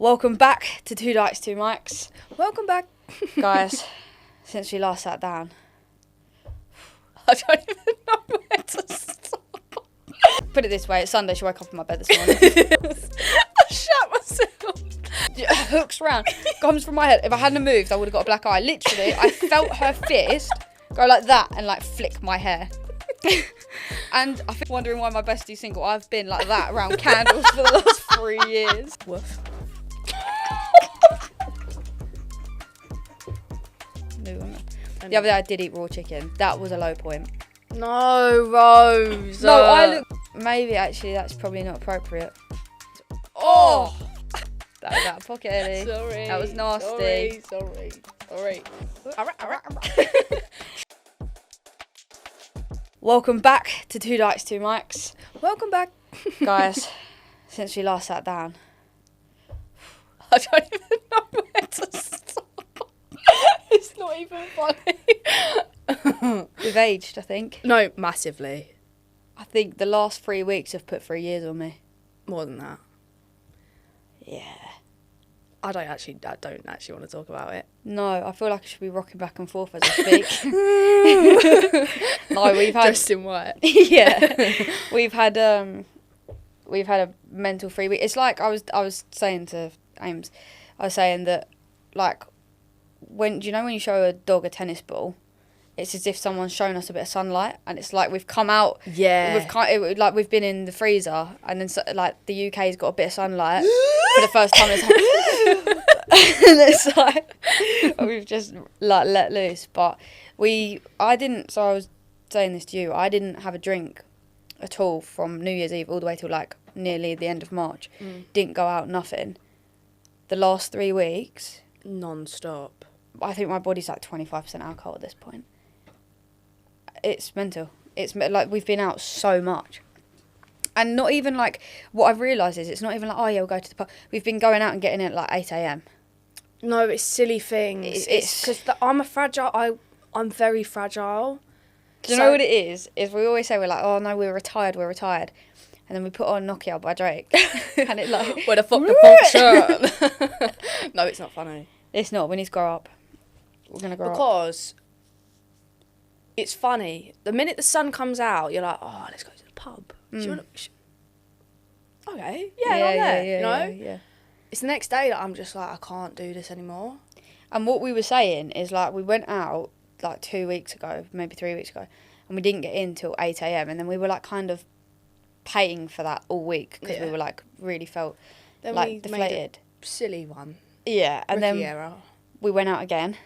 Welcome back to Two Dykes, Two Mics. Welcome back. Guys, since we last sat down, I don't even know where to start. Put it this way, it's Sunday, she woke up in my bed this morning. I shut myself. Hooks round, comes from my head. If I hadn't moved, I would have got a black eye. Literally, I felt her fist go like that and like flick my hair. And I think wondering why my bestie's single. I've been like that around candles for the last 3 years. Woof. The other day I did eat raw chicken. That was a low point. No, Rose. No, I look. Maybe actually that's probably not appropriate. Oh, that was out of pocket, Ellie. Sorry. That was nasty. Sorry. Alright. Welcome back to Two Dykes, Two Mics. Welcome back. Guys, since we last sat down, I don't even know where to start. It's not even funny. we've aged, I think. No, massively. I think the last 3 weeks have put 3 years on me. More than that. Yeah. I don't actually want to talk about it. No, I feel like I should be rocking back and forth as I speak. No, we've had Dressed in white. yeah, we've had a mental 3 week. It's like I was saying to Ames, I was saying that like when you show a dog a tennis ball, it's as if someone's shown us a bit of sunlight, and it's like we've come out. Yeah. We've been in the freezer, and then like the UK's got a bit of sunlight for the first time. It's like, and it's like we've just like let loose. But I didn't. So I was saying this to you. I didn't have a drink at all from New Year's Eve all the way till like nearly the end of March. Didn't go out, nothing. The last 3 weeks, non-stop. I think my body's like 25% alcohol at this point. It's mental. It's like we've been out so much. And not even like, what I've realised is it's not even like, oh yeah, we'll go to the pub. We've been going out and getting in at like 8 a.m. No, it's silly things. It's because I'm very fragile. Do you know what it is? Is we always say we're like, oh no, we're retired. And then we put on Knockout by Drake. And it's like, where the fuck the function? No, it's not funny. It's not. We need to grow up. We're going to grow up. Because it's funny. The minute the sun comes out, you're like, oh, let's go to the pub. Do you want to... Okay. Yeah. It's the next day that I'm just like, I can't do this anymore. And what we were saying is like, we went out like 2 weeks ago, maybe 3 weeks ago, and we didn't get in till 8 a.m. And then we were like kind of paying for that all week because we were like really felt then like we deflated. made a silly one. Yeah, and Ricky then era. we went out again,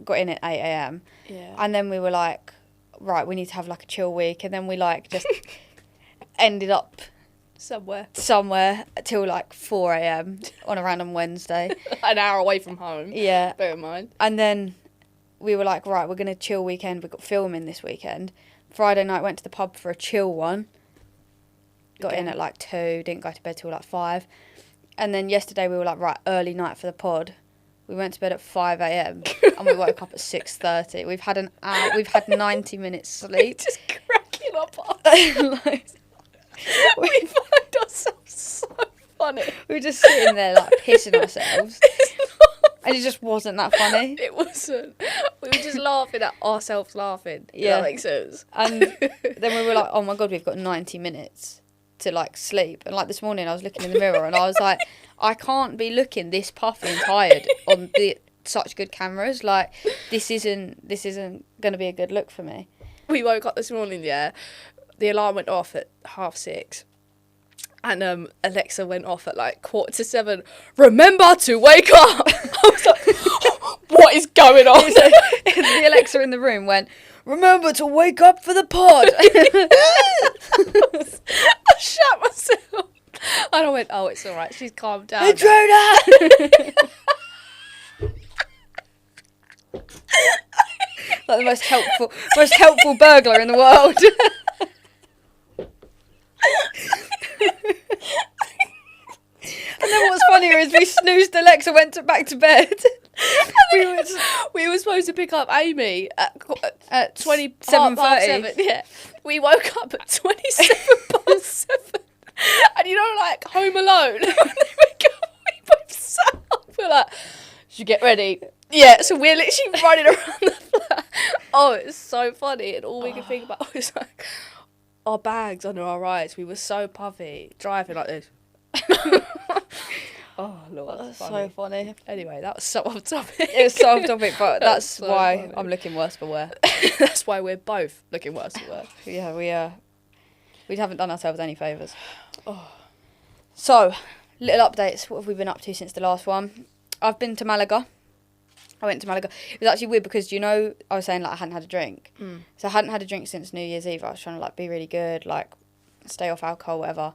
got in at 8 a.m. Yeah. And then we were like, right, we need to have like a chill week. And then we like just ended up somewhere till like 4 a.m. on a random Wednesday. An hour away from home. Yeah. Bear in mind. And then we were like, right, we're going to chill weekend. We've got filming this weekend. Friday night, went to the pub for a chill one. Got in at like 2, didn't go to bed till like 5. And then yesterday we were like, right, early night for the pod. We went to bed at 5 a.m. and we woke up at 6:30. We've had 90 minutes sleep. Just cracking up. Like, we find ourselves so funny. we were just sitting there like pissing ourselves. And it just wasn't that funny. It wasn't. We were just laughing at ourselves laughing. Yeah. That makes sense. And then we were like, oh my God, we've got 90 minutes to like sleep. And like this morning I was looking in the mirror and I was like, I can't be looking this puffy and tired on such good cameras. Like this isn't going to be a good look for me. We woke up this morning, yeah. The alarm went off at 6:30. And Alexa went off at like 7:15. Remember to wake up. I was like, what is going on? The Alexa in the room went, remember to wake up for the pod. I shut myself. And I went, oh, it's all right. She's calmed down. Intruder! Like the most helpful burglar in the world. And then what's funnier is we snoozed Alexa, went back to bed. We were supposed to pick up Amy at 7:30. Yeah. We woke up at 7:27. And you know, like Home Alone, when they wake up, we both We're like, should you get ready? Yeah, so we're literally running around the flat. Oh, it's so funny. And all we could think about was like our bags under our eyes. We were so puffy, driving like this. Oh, Lord. That's so funny. Anyway, that was so off topic. It was so off topic, but that's so why funny. I'm looking worse for wear. That's why we're both looking worse for wear. Yeah, we haven't done ourselves any favours. Oh. So, little updates. What have we been up to since the last one? I've been to Malaga. I went to Malaga. It was actually weird because, you know, I was saying, like, I hadn't had a drink. So I hadn't had a drink since New Year's Eve. I was trying to, like, be really good, like, stay off alcohol, whatever.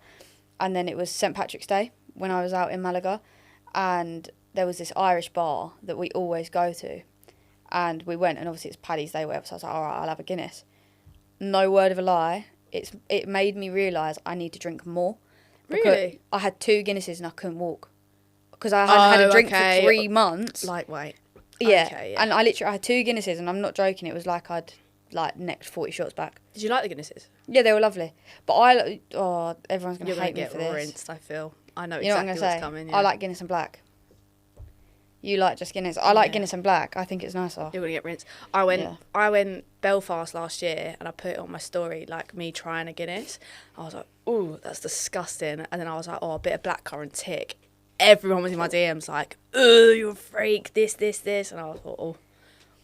And then it was St. Patrick's Day when I was out in Malaga. And there was this Irish bar that we always go to. And we went, and obviously it's Paddy's Day, whatever. So I was like, all right, I'll have a Guinness. No word of a lie. It made me realise I need to drink more. Really? I had 2 Guinnesses and I couldn't walk. Because I hadn't had a drink for 3 months. Lightweight. Yeah. Okay, yeah. And I had 2 Guinnesses, and I'm not joking. It was like I'd necked 40 shots back. Did you like the Guinnesses? Yeah, they were lovely. But everyone's going to hate me get for this. rinsed, I feel. I know You know exactly what what's coming. Yeah. I like Guinness and black. You like just Guinness. I like Guinness and black. I think it's nicer. You're gonna get rinsed. I went Belfast last year, and I put it on my story, like me trying a Guinness. I was like, ooh, that's disgusting. And then I was like, oh, a bit of blackcurrant tick. Everyone was in my DMs like, ooh, you're a freak, this. And I was like, oh,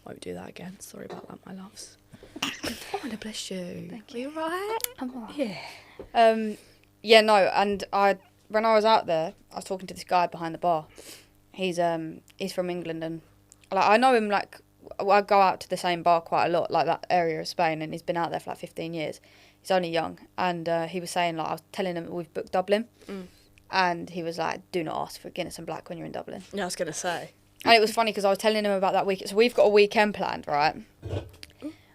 won't do that again. Sorry about that, my loves. Oh, and bless you. Thank you. Are you right? I'm all right. Yeah. Yeah, no, and when I was out there, I was talking to this guy behind the bar. He's from England, and like I know him. Like I go out to the same bar quite a lot, like that area of Spain, and he's been out there for like 15 years. He's only young, and he was saying, like, I was telling him that we've booked Dublin, and he was like, do not ask for Guinness and black when you're in Dublin. Yeah, I was gonna say. And it was funny because I was telling him about that week. So we've got a weekend planned, right?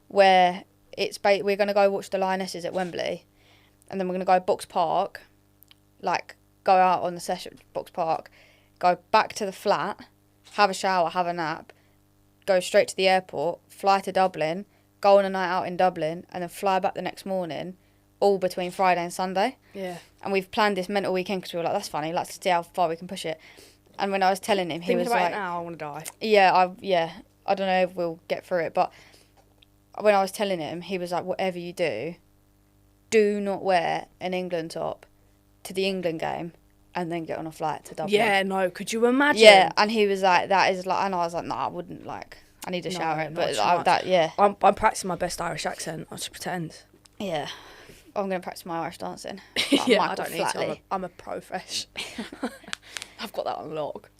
Where we're gonna go watch the Lionesses at Wembley, and then we're gonna go Box Park, like go out on the session Box Park. Go back to the flat, have a shower, have a nap, go straight to the airport, fly to Dublin, go on a night out in Dublin, and then fly back the next morning, all between Friday and Sunday. Yeah. And we've planned this mental weekend because we were like, that's funny, let's see how far we can push it. And when I was telling him, he was like... Thinking about it now, I want to die. Yeah, I don't know if we'll get through it, but when I was telling him, he was like, whatever you do not wear an England top to the England game and then get on a flight to Dublin. Yeah, no, could you imagine? Yeah, and he was like, that is like, and I was like, no, I wouldn't, like, I need to shower it, but yeah. I'm practicing my best Irish accent, I should pretend. Yeah. I'm going to practice my Irish dancing. Yeah, I don't need to, I'm a pro-fresh. I've got that on lock.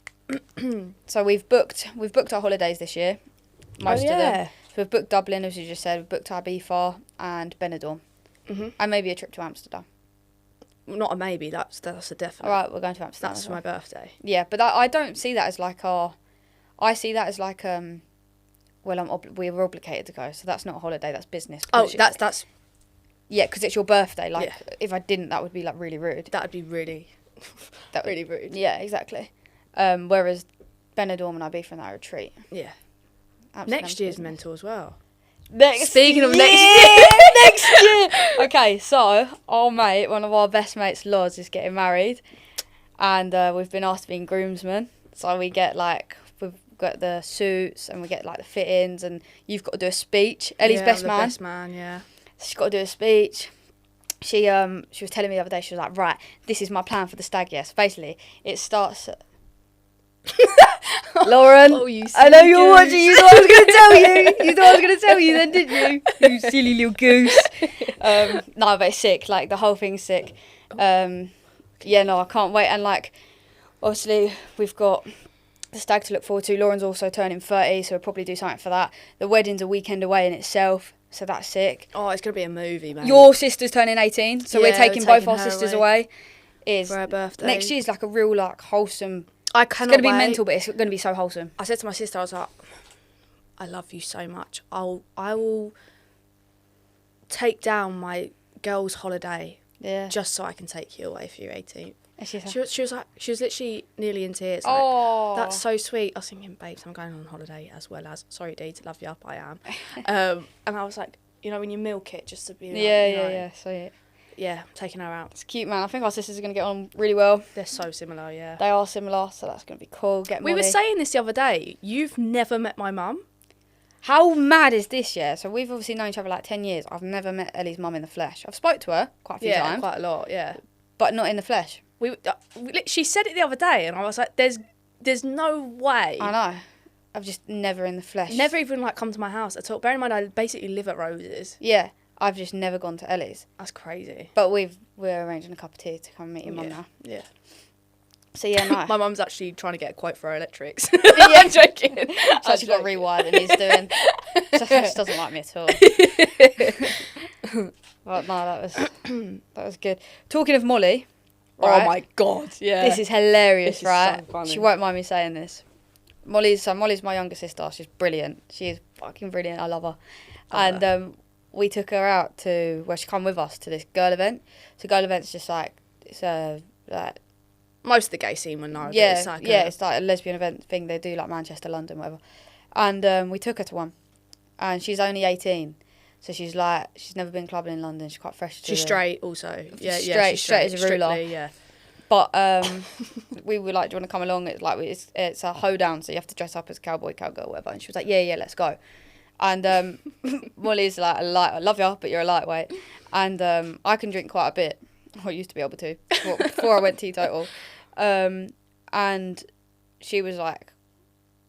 So we've booked our holidays this year, most of them. So we've booked Dublin, as you just said, we've booked Ibiza and Benidorm, and maybe a trip to Amsterdam. Not a maybe, that's a definite. All right, we're going to Amsterdam. That's for my birthday. Yeah, but I don't see that as like I see that as like well, we're obligated to go, so that's not a holiday, that's business. Oh, that's. Yeah, because it's your birthday. Like, if I didn't, that would be like really rude. That would be really, really rude. Yeah, exactly. Whereas Benidorm and Ibiza and that are a treat. Yeah. Next year's mental as well. Speaking of next year, next year. Okay, so our mate, one of our best mates, Loz, is getting married, and we've been asked to be groomsmen. So we've got the suits and we get like the fittings, and you've got to do a speech. Ellie's best man. Best man, yeah. She's got to do a speech. She was telling me the other day. She was like, right, this is my plan for the stag. Yes, basically it starts. Lauren, I know you're watching. You thought I was going to tell you. You thought I was going to tell you then, didn't you? You silly little goose. No, but it's sick. Like, the whole thing's sick. Yeah, no, I can't wait. And, like, obviously, we've got the stag to look forward to. Lauren's also turning 30, so we'll probably do something for that. The wedding's a weekend away in itself, so that's sick. Oh, it's going to be a movie, man. Your sister's turning 18, so we're taking both our sisters away. For her birthday. Next year's, like, a real, like, wholesome... I It's going to be mental, but it's going to be so wholesome. I said to my sister, I was like, I love you so much. I will take down my girls' holiday just so I can take you away for your 18th. She was literally nearly in tears. Like, oh, that's so sweet. I was thinking, babes, I'm going on holiday as well as, sorry, Dee, to love you up, I am. And I was like, you know, when you milk it just to be like, yeah, sweet. yeah, taking her out. It's cute, man. I think our sisters are going to get on really well. They're so similar, yeah. They are similar, so that's going to be cool. We were saying this the other day. You've never met my mum. How mad is this, yeah? So we've obviously known each other like 10 years. I've never met Ellie's mum in the flesh. I've spoke to her quite a few times. Yeah, quite a lot, yeah. But not in the flesh. She said it the other day, and I was like, there's no way. I know. I've just never in the flesh. Never even, like, come to my house at all. Bear in mind, I basically live at Rose's. Yeah. I've just never gone to Ellie's. That's crazy. But we're arranging a cup of tea to come meet your mum now. Yeah. So yeah, no. My mum's actually trying to get a quote for her electrics. Yeah. I'm joking. So she's got rewire that he's doing. So she doesn't like me at all. But no, that was good. Talking of Molly. Right, oh my god, yeah. This is hilarious, this right? Is so funny. She won't mind me saying this. Molly's my younger sister. She's brilliant. She is fucking brilliant. I love her. And we took her out she come with us to this girl event. So girl event's just like, it's like, most of the gay scene would know. Yeah, it's like it's like a lesbian event thing they do, like Manchester, London, whatever. And we took her to one, and she's only 18, so she's never been clubbing in London. She's quite fresh. She's straight, also. Yeah, straight as a ruler. Strictly, yeah. But we were like, "Do you want to come along?" It's like it's a hoedown, so you have to dress up as cowboy, cowgirl, whatever. And she was like, "Yeah, let's go." And Molly's like, I love you, but you're a lightweight. And I can drink quite a bit. I used to be able to before I went teetotal. And she was like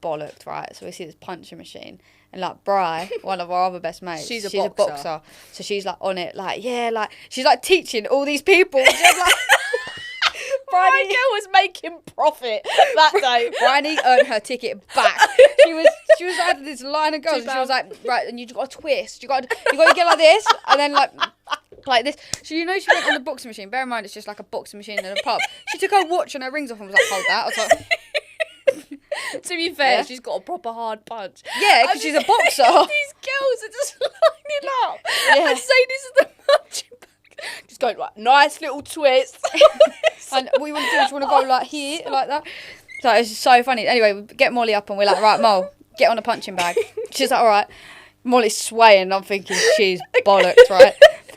bollocked, right? So we see this punching machine, and like Bri, one of our other best mates, she's a boxer. So she's like on it, like she's like teaching all these people. She's like, My girl was making profit that day. Bryony earned her ticket back. She was like this line of girls, and she was like, right, and you got to twist. You got to get like this, and then like this. So she went on the boxing machine. Bear in mind, it's just like a boxing machine in a pub. She took her watch and her rings off and was like, hold that. I was like, to be fair, she's got a proper hard punch. Yeah, because she's a boxer. These girls are just lining up and saying this is the punching bag. Just going like, nice little twist. And what you want to do is you want to go like here, like that. So it's just so funny. Anyway, we get Molly up and we're like, right, Mol, get on a punching bag. She's like, all right. Molly's swaying. I'm thinking she's bollocks, right?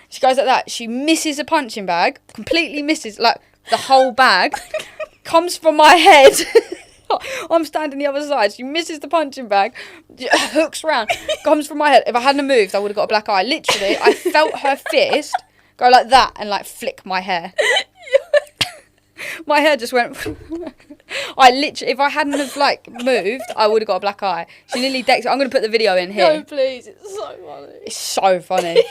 She goes like that. She misses a punching bag, completely misses, like the whole bag, comes from my head. I'm standing the other side. She misses the punching bag, hooks round, comes from my head. If I hadn't moved, I would have got a black eye. Literally, I felt her fist go like that and like flick my hair. My hair just went. If I hadn't have like moved, I would have got a black eye. She nearly decked it. I'm going to put the video in here. No, please. It's so funny. It's so funny.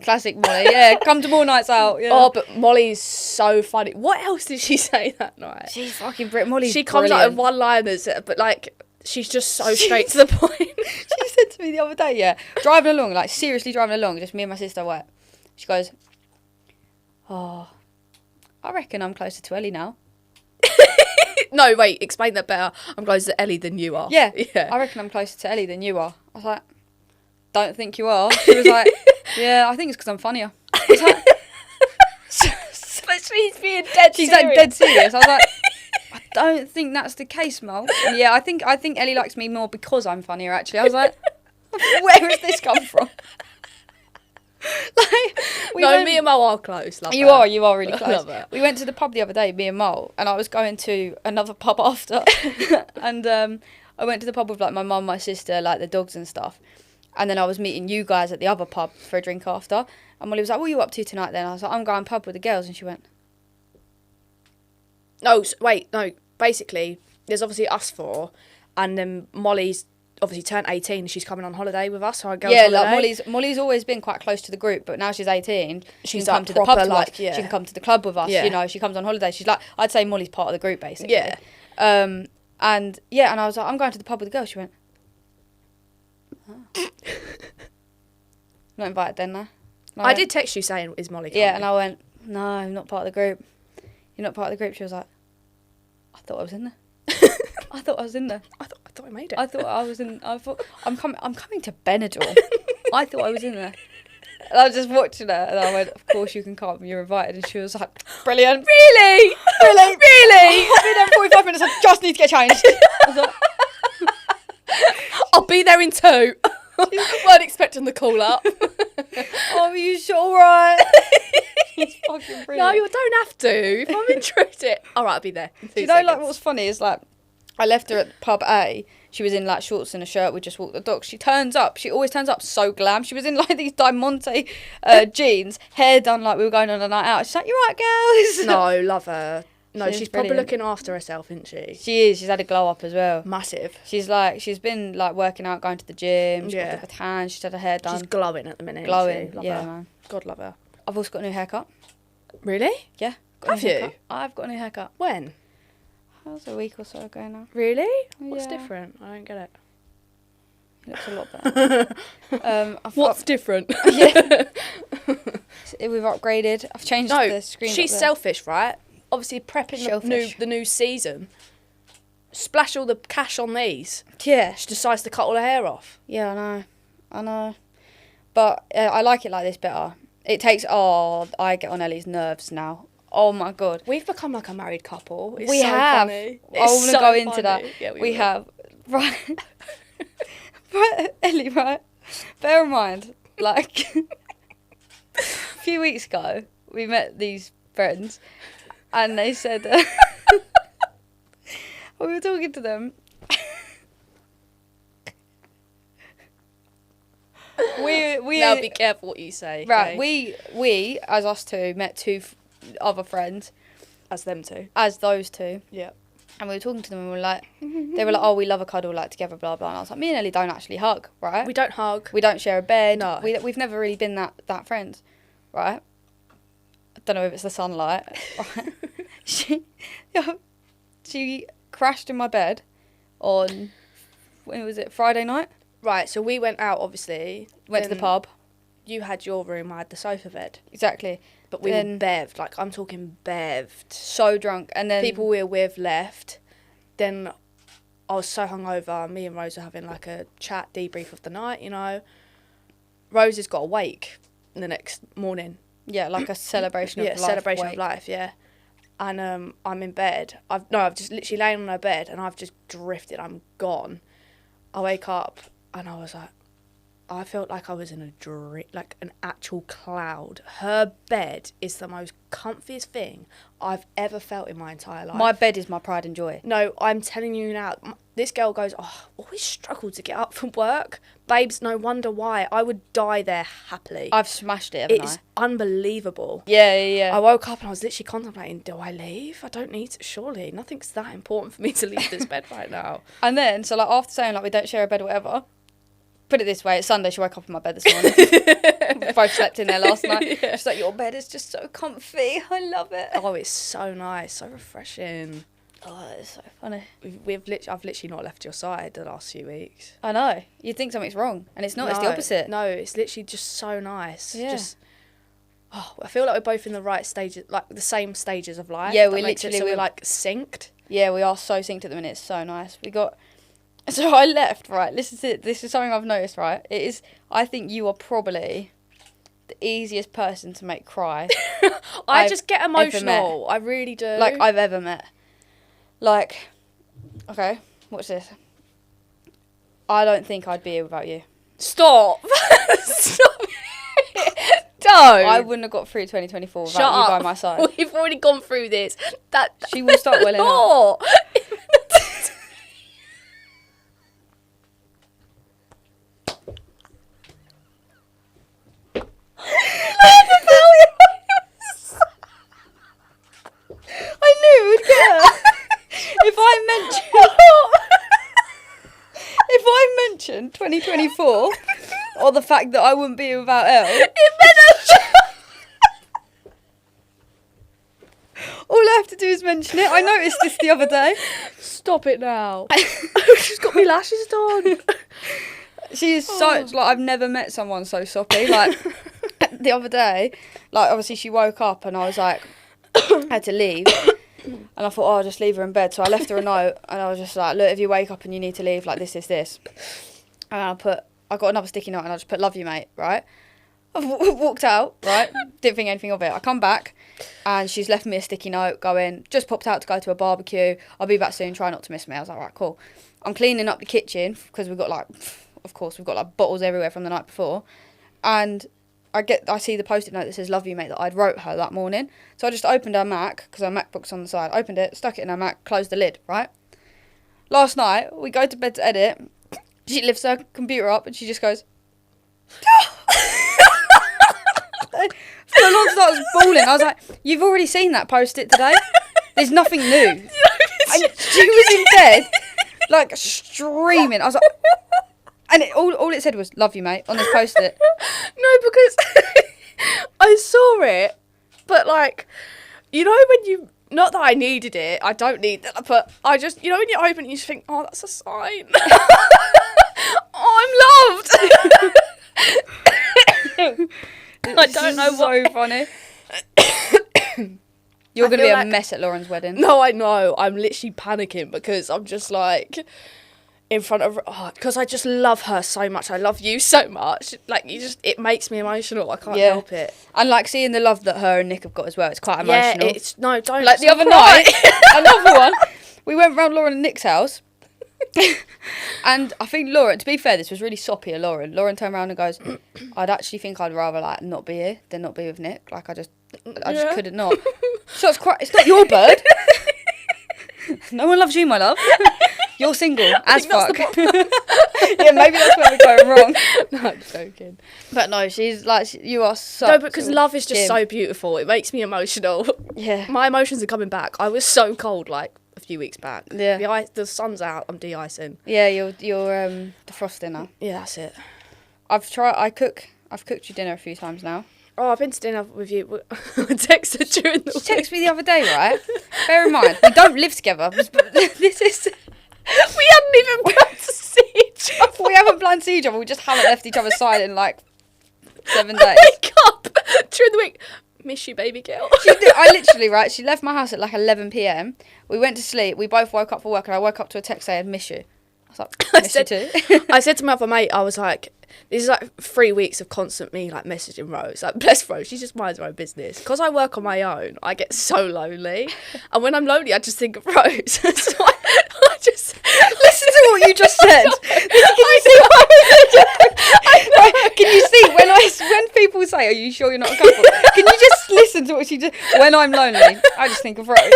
Classic Molly, yeah. Come to more nights out. Yeah. Oh, but Molly's so funny. What else did she say that night? She's fucking brilliant. Molly's She comes brilliant. out with one-liners, but like she's just so straight to the point. She said to me the other day, driving along, like seriously driving along, just me and my sister were. She goes, "Oh, I reckon I'm closer to Ellie now." No, wait, explain that better. I'm closer to Ellie than you are. Yeah. I reckon I'm closer to Ellie than you are. I was like, don't think you are. She was like, yeah, I think it's because I'm funnier. I was like, but she's being dead she's serious. like dead serious. I was like, I don't think that's the case, Mel. And yeah, I think Ellie likes me more because I'm funnier, actually. I was like, where has this come from? Me and Mo are close. Love you her. are really close. Love her. We went to the pub the other day, me and Mo, and I was going to another pub after. And I went to the pub with like my mum, my sister, like the dogs and stuff. And then I was meeting you guys at the other pub for a drink after. And Molly was like, what are you up to tonight then? I was like, I'm going pub with the girls. And she went, no, basically, there's obviously us four. And then Molly's obviously turned 18. She's coming on holiday with us. So girls holiday. Like Molly's always been quite close to the group. But now she's 18. She She's can like come to the pub with us. yeah. She can come to the club with us. Yeah. You know, she comes on holiday. She's like, I'd say Molly's part of the group, basically. Yeah. And I was like, I'm going to the pub with the girls. She went, oh. Not invited then, no? I did text you saying, is Molly coming? Yeah, and I went, no, I'm not part of the group. You're not part of the group. She was like, I thought I was in there. I thought I was in there. I thought I made it. I thought I was in. I thought I'm coming to Benidorm. I thought I was in there. And I was just watching her, and I went, of course you can come, you're invited. And she was like, brilliant. Really? Really? Really? I'll be there in 45 minutes, I just need to get changed. I was like, I'll be there in 2. Weren't expecting the call up. oh, are you sure, right? It's fucking brilliant. No, you don't have to. If I'm interested. All right, I'll be there in 2 Do you know, seconds. like, what's funny is, like, I left her at pub A. She was in, like, shorts and a shirt. We just walked the dogs. She always turns up so glam. She was in, like, these Diamante jeans, hair done like we were going on a night out. She's like, you're right, girls. No, love her. No, She's she's probably brilliant. looking after herself, isn't she? She is. She's had a glow up as well. Massive. She's been, like, working out, going to the gym. She's got a bit of a tan. She's had her hair done. She's glowing at the minute. Glowing. Love Yeah, her. man. God love her. I've also got a new haircut. Really? Yeah. Got a Have new you? haircut. I've got a new haircut. When? That was a week or so ago now. Really? What's Yeah. different? I don't get it. It looks a lot better. What's different? Yeah. We've upgraded. I've changed the screen. She's selfish, right? Obviously prepping the new season. Splash all the cash on these. Yeah. She decides to cut all her hair off. Yeah, I know. But I like it like this better. It takes... I get on Ellie's nerves now. Oh, my God. We've become like a married couple. It's We so have. Funny. I want to so go into funny. that. Yeah, we have. Right. Right, Ellie, right? Bear in mind, like, a few weeks ago, we met these friends, and they said... we were talking to them. we Now be careful what you say. Right, okay? we as us two met two other friends As them two. as those two, Yeah. and we were talking to them and we were like, they were like, oh, we love a cuddle, like, together, blah blah. And I was like, me and Ellie don't actually hug, right? We don't hug. We don't share a bed. No. We've never really been that friends, right? I don't know if it's the sunlight. Right? She crashed in my bed on, when was it, Friday night? Right, so we went out, obviously. Went to the Then pub. You had your room, I had the sofa bed. Exactly. But we Then- were bevved, like I'm talking bevved. So drunk. And then... People we were with left. Then I was so hungover. Me and Rose were having like a chat debrief of the night, you know. Rose has got awake the next morning. Yeah, like a celebration of life. Yeah, celebration wake. of life, yeah. And I'm in bed. I've just literally lain on her bed and I've just drifted. I'm gone. I wake up and I was like, I felt like I was in like an actual cloud. Her bed is the most comfiest thing I've ever felt in my entire life. My bed is my pride and joy. No, I'm telling you now, this girl goes, oh, always struggled to get up from work. Babes, no wonder why. I would die there happily. I've smashed it, haven't It's unbelievable. Yeah. I woke up and I was literally contemplating, do I leave? I don't need to, surely. Nothing's that important for me to leave this bed right now. And then, so like after saying like we don't share a bed or whatever, put it this way, it's Sunday, she woke up in my bed this morning. We both slept in there last night. Yeah. She's like, your bed is just so comfy. I love it. Oh, it's so nice, so refreshing. Oh, it's so funny. I've literally not left your side the last few weeks. I know. You'd think something's wrong, and it's not. It's the opposite. No, it's literally just so nice. Yeah. I feel like we're both in the right stages, like the same stages of life. Yeah, That we makes literally- it so we- we're like synced. Yeah, we are so synced at the minute. It's so nice. So I left, right? This is something I've noticed, right? It is, I think you are probably the easiest person to make cry. I I've just get ever emotional. I really do. Like, I've ever met. Like, okay, watch this. I don't think I'd be here without you. Stop. Stop it. Don't. I wouldn't have got through 2024 without Shut you up. by my side. We've already gone through this. She will start welling up. No. I knew it would get her. If I mentioned 2024 or the fact that I wouldn't be here without Elle, all I have to do is mention it. I noticed this the other day. Stop it now. She's got me lashes done. She is so, like, I've never met someone so soppy. Like, the other day, like, obviously she woke up and I was like, I had to leave. And I thought, I'll just leave her in bed. So I left her a note and I was just like, look, if you wake up and you need to leave, like, this. And I got another sticky note and I just put, love you, mate, right? walked out, right? Didn't think anything of it. I come back, and she's left me a sticky note going, just popped out to go to a barbecue. I'll be back soon. Try not to miss me. I was like, right, cool. I'm cleaning up the kitchen because we've got bottles everywhere from the night before, and I see the post-it note that says "Love you, mate" that I'd wrote her that morning. So I just opened her Mac because her MacBook's on the side. Opened it, stuck it in her Mac, closed the lid. Right. Last night we go to bed to edit. She lifts her computer up and she just goes. Full on starts bawling. I was like, "You've already seen that post-it today. There's nothing new." And she was in bed, like streaming. I was like, and all it said was "Love you, mate" on this post-it. No, because I saw it, but like, you know when you, not that I needed it, I don't need that, but I just, you know when you open it, you just think, oh, that's a sign. Oh, I'm loved. I don't know why. So funny. You're going to be a mess at Lauren's wedding. No, I know. I'm literally panicking because I'm just like, in front of, because I just love her so much. I love you so much. Like, it makes me emotional. I can't help it. And like seeing the love that her and Nick have got as well. It's quite emotional. Yeah, no, don't. Like the other night, another one, we went round Lauren and Nick's house. And I think Lauren, to be fair, this was really soppy of Lauren. Lauren turned around and goes, I'd actually think I'd rather like not be here than not be with Nick. Like I just couldn't not. So it's not your bird. No one loves you, my love. You're single as fuck. Yeah, maybe that's where we're going wrong. No, I'm joking. But no, she's like, you are so. No, because love is just so beautiful. It makes me emotional. Yeah. My emotions are coming back. I was so cold like a few weeks back. Yeah. The sun's out. I'm de-icing. Yeah, you're defrosting now. Yeah, that's it. I've cooked you dinner a few times now. Oh, I've been to dinner with you. I texted during the week. She texted me the other day, right? Bear in mind, we don't live together. This is... We hadn't even planned to see each other. We haven't planned to see each other. We just haven't left each other's side in like 7 days. I wake up during the week. Miss you, baby girl. I literally, right, she left my house at like 11 p.m. We went to sleep. We both woke up for work and I woke up to a text saying, miss you. I was like, miss you too. I said to my other mate, I was like, this is like 3 weeks of constant me like messaging Rose. Like, bless Rose, she just minds her own business. Because I work on my own, I get so lonely. And when I'm lonely, I just think of Rose. So I just listen to what you just said. Can you see when people say, "Are you sure you're not a couple?" Can you just listen to what she just? When I'm lonely, I just think of Rose.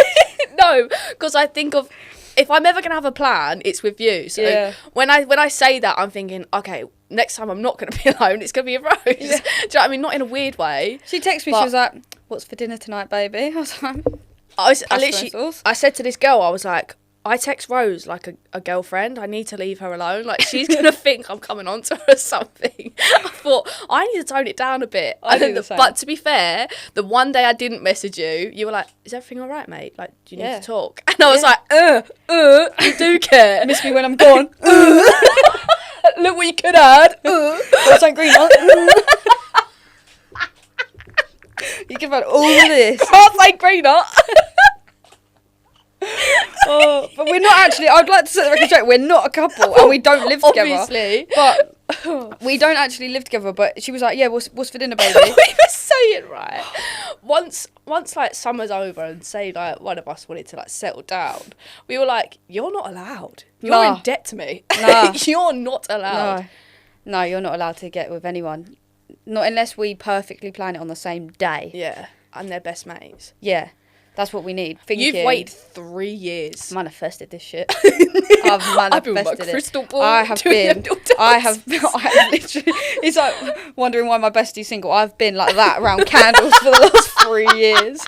No, because I think of, if I'm ever gonna have a plan, it's with you. So when I say that, I'm thinking, okay, next time I'm not gonna be alone. It's gonna be a Rose. Yeah. Do you know what I mean? Not in a weird way. She texted me. She was like, "What's for dinner tonight, baby?" I was like, I said to this girl, I was like, I text Rose like a girlfriend. I need to leave her alone. Like, she's going to think I'm coming on to her or something. I thought, I need to tone it down a bit. But to be fair, the one day I didn't message you, you were like, is everything all right, mate? Like, do you need to talk? And I was like, you do care. Miss me when I'm gone. Look what you could add. What's on green? You could have had all of this. Can't say green up. Oh, but we're not actually. I'd like to set the record straight. We're not a couple, and we don't live together. Obviously, but we don't actually live together. But she was like, "Yeah, what's for dinner, baby?" We were saying right. Once like summer's over, and say like one of us wanted to like settle down, we were like, "You're not allowed. You're in debt to me. Nah. You're not allowed. No, you're not allowed to get with anyone, not unless we perfectly plan it on the same day. Yeah, and they're best mates. Yeah." That's what we need. You've waited 3 years. Manifested this shit. I've manifested been my crystal ball. I have literally. It's like wondering why my bestie's single. I've been like that around candles for the last 3 years.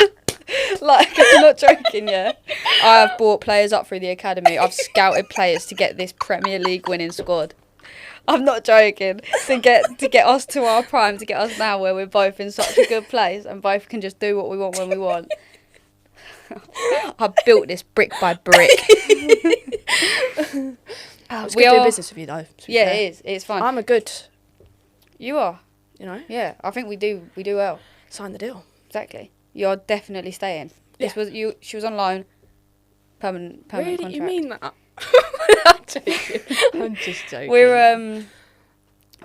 Like, I'm not joking, yeah. I have brought players up through the academy. I've scouted players to get this Premier League winning squad. I'm not joking. To get us to our prime, to get us now where we're both in such a good place and both can just do what we want when we want. I built this brick by brick. It's good doing business with you though. Yeah, it is. It's fun. I'm a good. You are. You know. Yeah, I think we do well. Sign the deal. Exactly. You're definitely staying. Yeah. She was on loan. Permanent really? contract. You mean that? I'm just joking.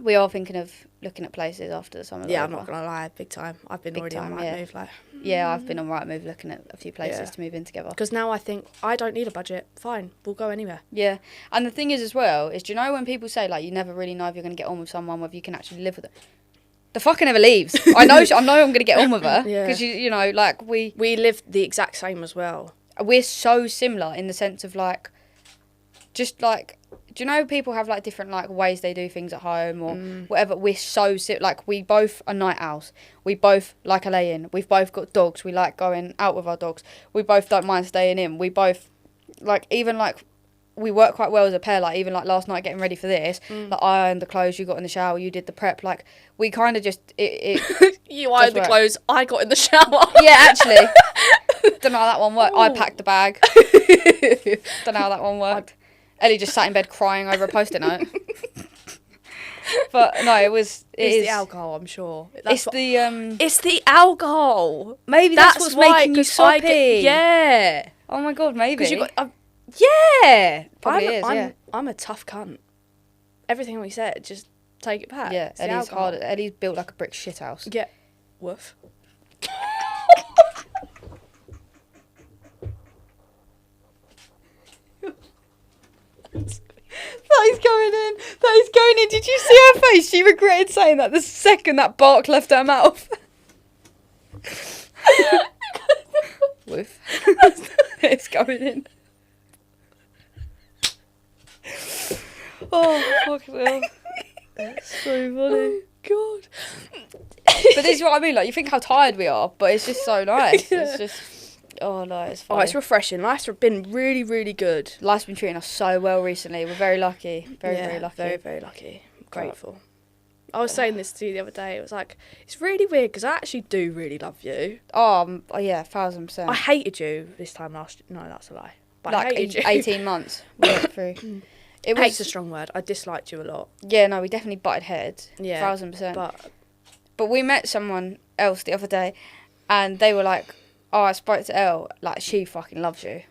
We are thinking of looking at places after the summer. Yeah, I'm not gonna lie, big time. I've been already on Rightmove, like. Yeah, I've been on Rightmove looking at a few places to move in together. Because now I think I don't need a budget. Fine, we'll go anywhere. Yeah, and the thing is as well is, do you know when people say like you never really know if you're gonna get on with someone, whether you can actually live with it? The fucker never leaves. I know I'm gonna get on with her because you know, like we live the exact same as well. We're so similar in the sense of like, just like, do you know people have like different like ways they do things at home or whatever? We're so like we both are night owls. We both like a lay-in. We've both got dogs. We like going out with our dogs. We both don't mind staying in. We both like even like we work quite well as a pair. Like even like last night getting ready for this, like I ironed the clothes, you got in the shower, you did the prep. Like we kind of just you ironed the clothes, I got in the shower. Yeah, actually. Don't know how that one worked. I packed the bag. Don't know how that one worked. Ellie just sat in bed crying over a post-it note. But no, it's the alcohol, I'm sure. It's the alcohol. Maybe that's what's making you soppy. Yeah. Oh my god, maybe. Because you got. Yeah. Probably is. I'm a tough cunt. Everything we said, just take it back. Yeah, Ellie's hard. Ellie's built like a brick shithouse. Yeah. Woof. That is going in. Did you see her face? She regretted saying that the second that bark left her mouth. Woof. It's going in. Oh, fucking hell. That's so funny. Oh, God. But this is what I mean. Like, you think how tired we are, but it's just so nice. It's just... Oh, no, it's funny. Oh, it's refreshing. Life's been really, really good. Life's been treating us so well recently. We're very lucky. Very lucky. Very, very lucky. I'm grateful. I was saying this to you the other day. It was like, it's really weird because I actually do really love you. Oh yeah, 1000%. I hated you this time last year. No, that's a lie. But like I hated you. 18 months we went through. Hate's a strong word. I disliked you a lot. Yeah, no, we definitely butted heads. Yeah. 1000%. But we met someone else the other day and they were like, oh, I spoke to Elle, like, she fucking loves you.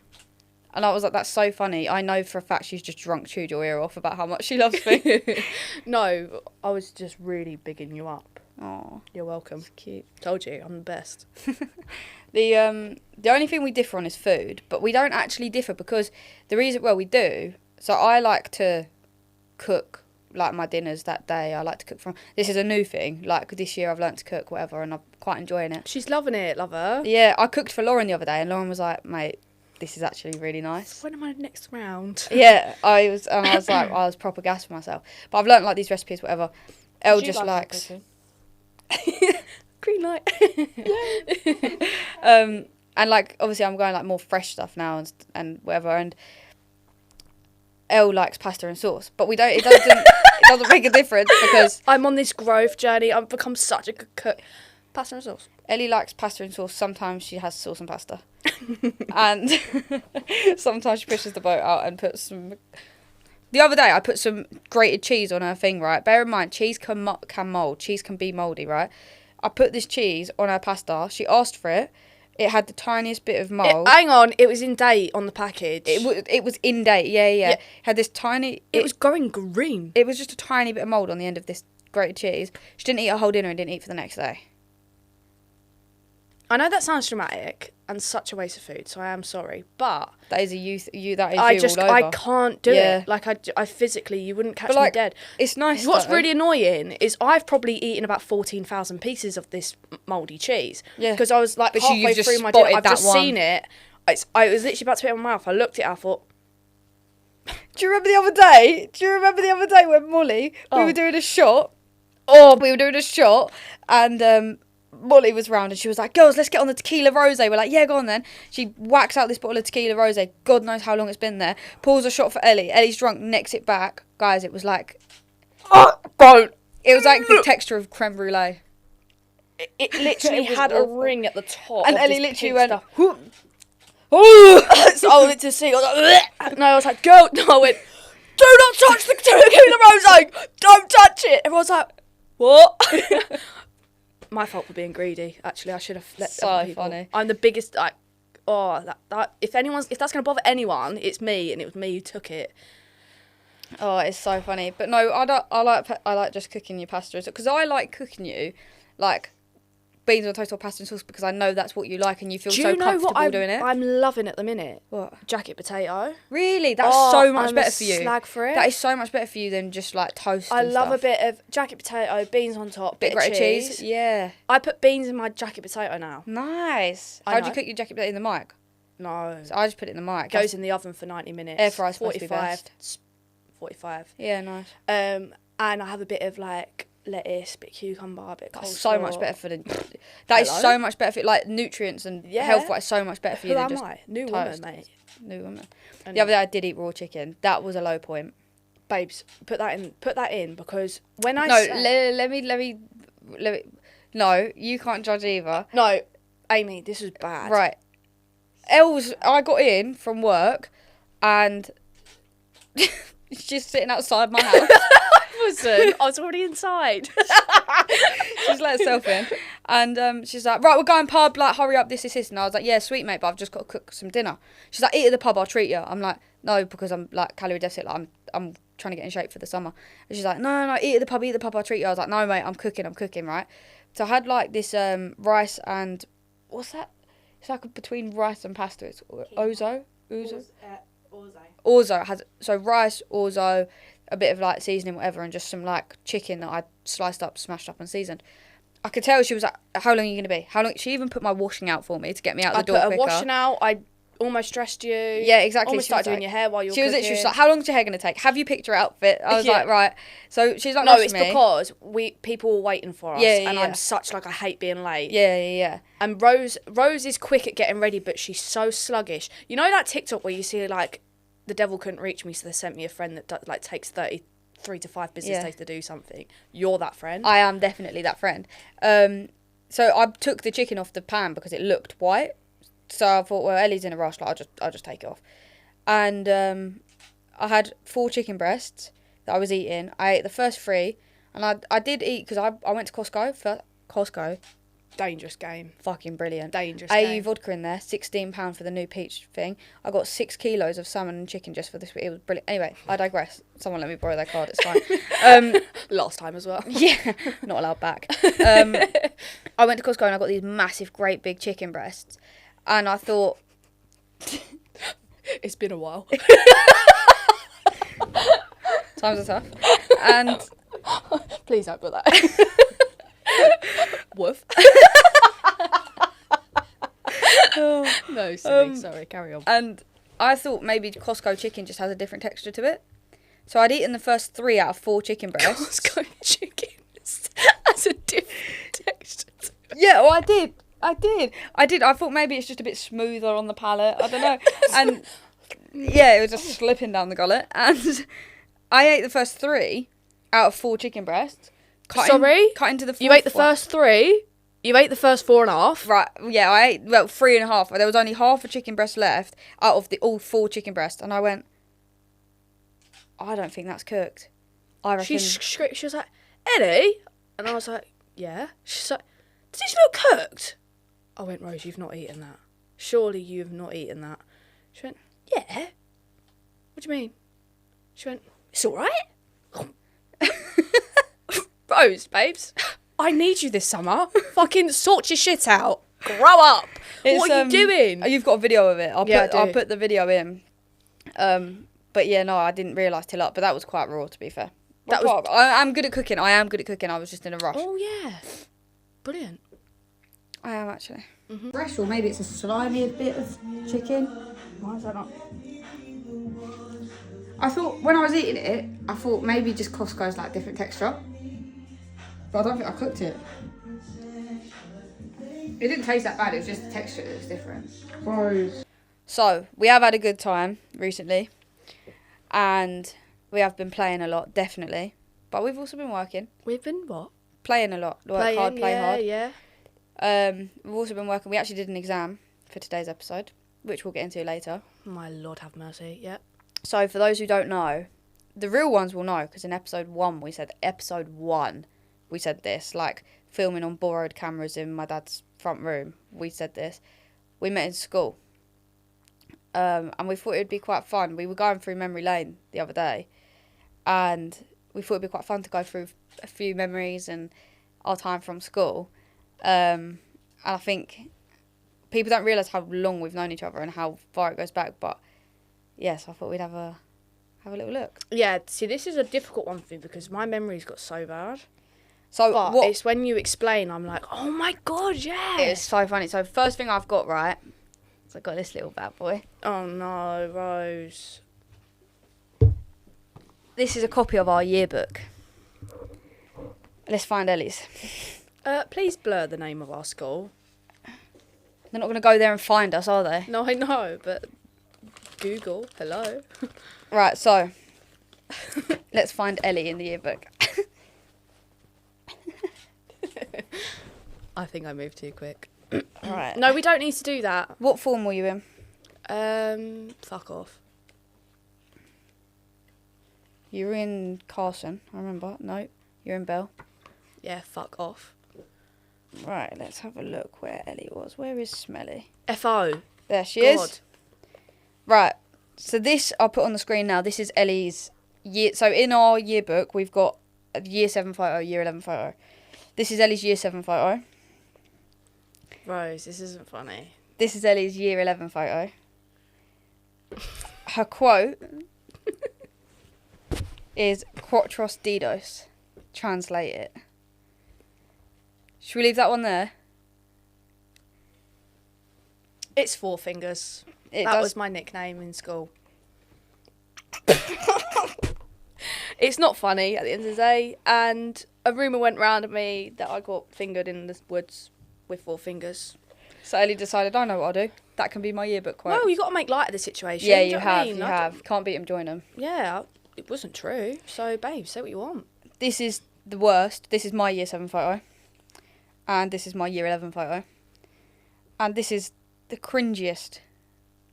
And I was like, that's so funny. I know for a fact she's just drunk chewed your ear off about how much she loves me. No, I was just really bigging you up. Oh, you're welcome. That's cute. Told you, I'm the best. The only thing we differ on is food, but we don't actually differ because the reason, well, we do. So I like to cook, like, my dinners that day. I like to cook from... This is a new thing. Like, this year I've learnt to cook, whatever, and I'm quite enjoying it. She's loving it, love her. Yeah, I cooked for Lauren the other day, and Lauren was like, mate, this is actually really nice. When am I next round? Yeah, I was like, I was proper gassed for myself. But I've learnt, like, these recipes, whatever. Elle just likes... Green light. And, like, obviously I'm going, like, more fresh stuff now and whatever, and... Elle likes pasta and sauce, but it doesn't make a difference because I'm on this growth journey. I've become such a good cook. Pasta and sauce. Ellie likes pasta and sauce. Sometimes she has sauce and pasta, and sometimes she pushes the boat out and puts some. The other day I put some grated cheese on her thing. Right, bear in mind cheese can mold. Cheese can be moldy. Right, I put this cheese on her pasta. She asked for it. It had the tiniest bit of mould. Hang on, it was in date on the package. It was in date, yeah. Had this tiny... It was going green. It was just a tiny bit of mould on the end of this grated cheese. She didn't eat a whole dinner and didn't eat for the next day. I know that sounds dramatic and such a waste of food, so I am sorry, but... That is you all over. I can't do it. Like, I physically, you wouldn't catch me dead. It's nice, What's really annoying is I've probably eaten about 14,000 pieces of this mouldy cheese. Yeah. Because I was, like, halfway through my dinner. I've just seen it. I was literally about to put it in my mouth. I looked at it, I thought... Do you remember the other day when Molly, we were doing a shot? We were doing a shot, and... Molly was round and she was like, girls, let's get on the tequila rosé. We're like, yeah, go on then. She whacks out this bottle of tequila rosé. God knows how long it's been there. Pulls a shot for Ellie. Ellie's drunk, necks it back. Guys, it was like... Don't. It was like the texture of creme brulee. It literally had awful. A ring at the top. And Ellie literally went... Oh, so I wanted to see. I was like, no, I was like, girl. No, I went, do not touch the tequila rosé. Don't touch it. Everyone's like, what? My fault for being greedy. Actually, I should have let other people. Funny. I'm the biggest. If that's gonna bother anyone, it's me, and it was me who took it. Oh, it's so funny. But no, I like just cooking your pasta. Because I like cooking you, like, beans on toast or pasta and sauce, because I know that's what you like and you feel so comfortable doing it. I'm loving at the minute? What? Jacket potato. Really? That's so much better for you. Slag for it. That is so much better for you than just like toast I and love stuff. a bit of jacket potato, beans on top, bit of cheese. Yeah. I put beans in my jacket potato now. Nice. How do you cook your jacket potato in the mic? No. So I just put it in the mic. It goes in the oven for 90 minutes. Air fry's supposed to be best. 45. Yeah, nice. And I have a bit of like lettuce, bit of cucumber, bit of coleslaw. That's so much better for the... That is so much better for, like, nutrients and health-wise, so much better for you than just Who am I? New toast. woman, mate. New woman. The other day I did eat raw chicken. That was a low point. Babes, put that in because when I let me... No, you can't judge either. No, Amy, this was bad. Right. I got in from work and she's sitting outside my house. I was already inside. She's let herself in and she's like, right, we're going pub, like, hurry up, this. And I was like, yeah, sweet, mate, but I've just got to cook some dinner. She's like, eat at the pub, I'll treat you. I'm like, no, because I'm like calorie deficit, like I'm trying to get in shape for the summer. And she's like, no, eat at the pub, I'll treat you. I was like, no, mate, I'm cooking, right? So I had like this rice and, what's that? It's like between rice and pasta. It's orzo. Orzo has rice, orzo, a bit of like seasoning, whatever, and just some like chicken that I sliced up, smashed up, and seasoned. I could tell she was like, "How long are you gonna be? How long?" She even put my washing out for me to get me out the door quicker. I put a washing out. I almost dressed you. Yeah, exactly. Almost started doing your hair while you were cooking. She was like, "How long is your hair gonna take? Have you picked your outfit?" I was like, "Right." So she's like, "No, it's because people were waiting for us, and I'm such like I hate being late." Yeah. And Rose is quick at getting ready, but she's so sluggish. You know that TikTok where you see like, the devil couldn't reach me, so they sent me a friend that like takes 3 to 5 business days to do something. You're that friend. I am definitely that friend. So I took the chicken off the pan because it looked white. So I thought, well, Ellie's in a rush, like I'll just take it off. And I had 4 chicken breasts that I was eating. I ate the first 3, and I did eat because I went to Costco. Dangerous game. Fucking brilliant. Dangerous AU game. vodka in there, £16 for the new peach thing. I got 6 kilos of salmon and chicken just for this week. It was brilliant. Anyway, I digress. Someone let me borrow their card, it's fine. Last time as well. Yeah, not allowed back. I went to Costco and I got these massive, great big chicken breasts. And I thought... It's been a while. Times are tough. And... Please don't put that. Woof. No, silly. Sorry, carry on. And I thought maybe Costco chicken just has a different texture to it. So I'd eaten the first 3 out of 4 chicken breasts. Costco chicken has a different texture to it. Yeah, well, I did. I thought maybe it's just a bit smoother on the palate. I don't know. And yeah, it was just slipping down the gullet. And I ate the first 3 out of 4 chicken breasts. Cut into the 4th. You ate the first 3? You ate the first 4.5? Right, yeah, I ate, 3.5. There was only half a chicken breast left out of all 4 chicken breasts. And I went, I don't think that's cooked. I reckon... She was like, Ellie? And I was like, yeah. She's like, does this look cooked? I went, Rose, you've not eaten that. Surely you have not eaten that. She went, yeah. What do you mean? She went, it's all right. Rose, babes, I need you this summer. Fucking sort your shit out. Grow up. What are you doing? You've got a video of it. I'll put the video in. But yeah, no, I didn't realise till up. But that was quite raw, to be fair. I'm good at cooking. I was just in a rush. Oh, yeah. Brilliant. I am, actually. Mm-hmm. Fresh, or maybe it's a slimy bit of chicken. Why is that not? I thought, when I was eating it, I thought maybe just Costco's like different texture. But I don't think I cooked it. It didn't taste that bad, it was just the texture that was different. Gross. So, we have had a good time recently. And we have been playing a lot, definitely. But we've also been working. We've been what? Playing a lot. Work hard, play hard. Yeah. We've also been working. We actually did an exam for today's episode, which we'll get into later. My Lord have mercy, yep. So, for those who don't know, the real ones will know, because in episode 1, we said this, like, filming on borrowed cameras in my dad's front room. We said this. We met in school. And we thought it would be quite fun. We were going through memory lane the other day. and we thought it'd be quite fun to go through a few memories and our time from school. And I think people don't realise how long we've known each other and how far it goes back. But yes, I thought we'd have a little look. Yeah, see, this is a difficult one for me because my memory's got so bad. So but it's when you explain, I'm like, oh my God, yeah. It's so funny. So first thing I've got, right, so I've got this little bad boy. Oh no, Rose. This is a copy of our yearbook. Let's find Ellie's. Please blur the name of our school. They're not going to go there and find us, are they? No, I know, but Google, hello. Right, so let's find Ellie in the yearbook. I think I moved too quick. Right. No, we don't need to do that. What form were you in? Fuck off. You were in Carson, I remember. No, you're in Bell. Yeah, fuck off. Right, let's have a look where Ellie was. Where is Smelly? FO. There she is. Right, so this I'll put on the screen now. This is Ellie's year. So in our yearbook, we've got a year 7 photo, year 11 photo. This is Ellie's year 7 photo. Rose, this isn't funny. This is Ellie's year 11 photo. Her quote is Quatros Didos. Translate it. Should we leave that one there? It's Four Fingers. That was my nickname in school. It's not funny at the end of the day, and a rumour went round at me that I got fingered in the woods with 4 fingers. So Ellie decided, I know what I'll do. That can be my yearbook quote. Well, you got to make light of the situation. Yeah, you you have. You have. Can't beat them, join them. Yeah, it wasn't true. So, babe, say what you want. This is the worst. This is my year 7 photo. And this is my year 11 photo. And this is the cringiest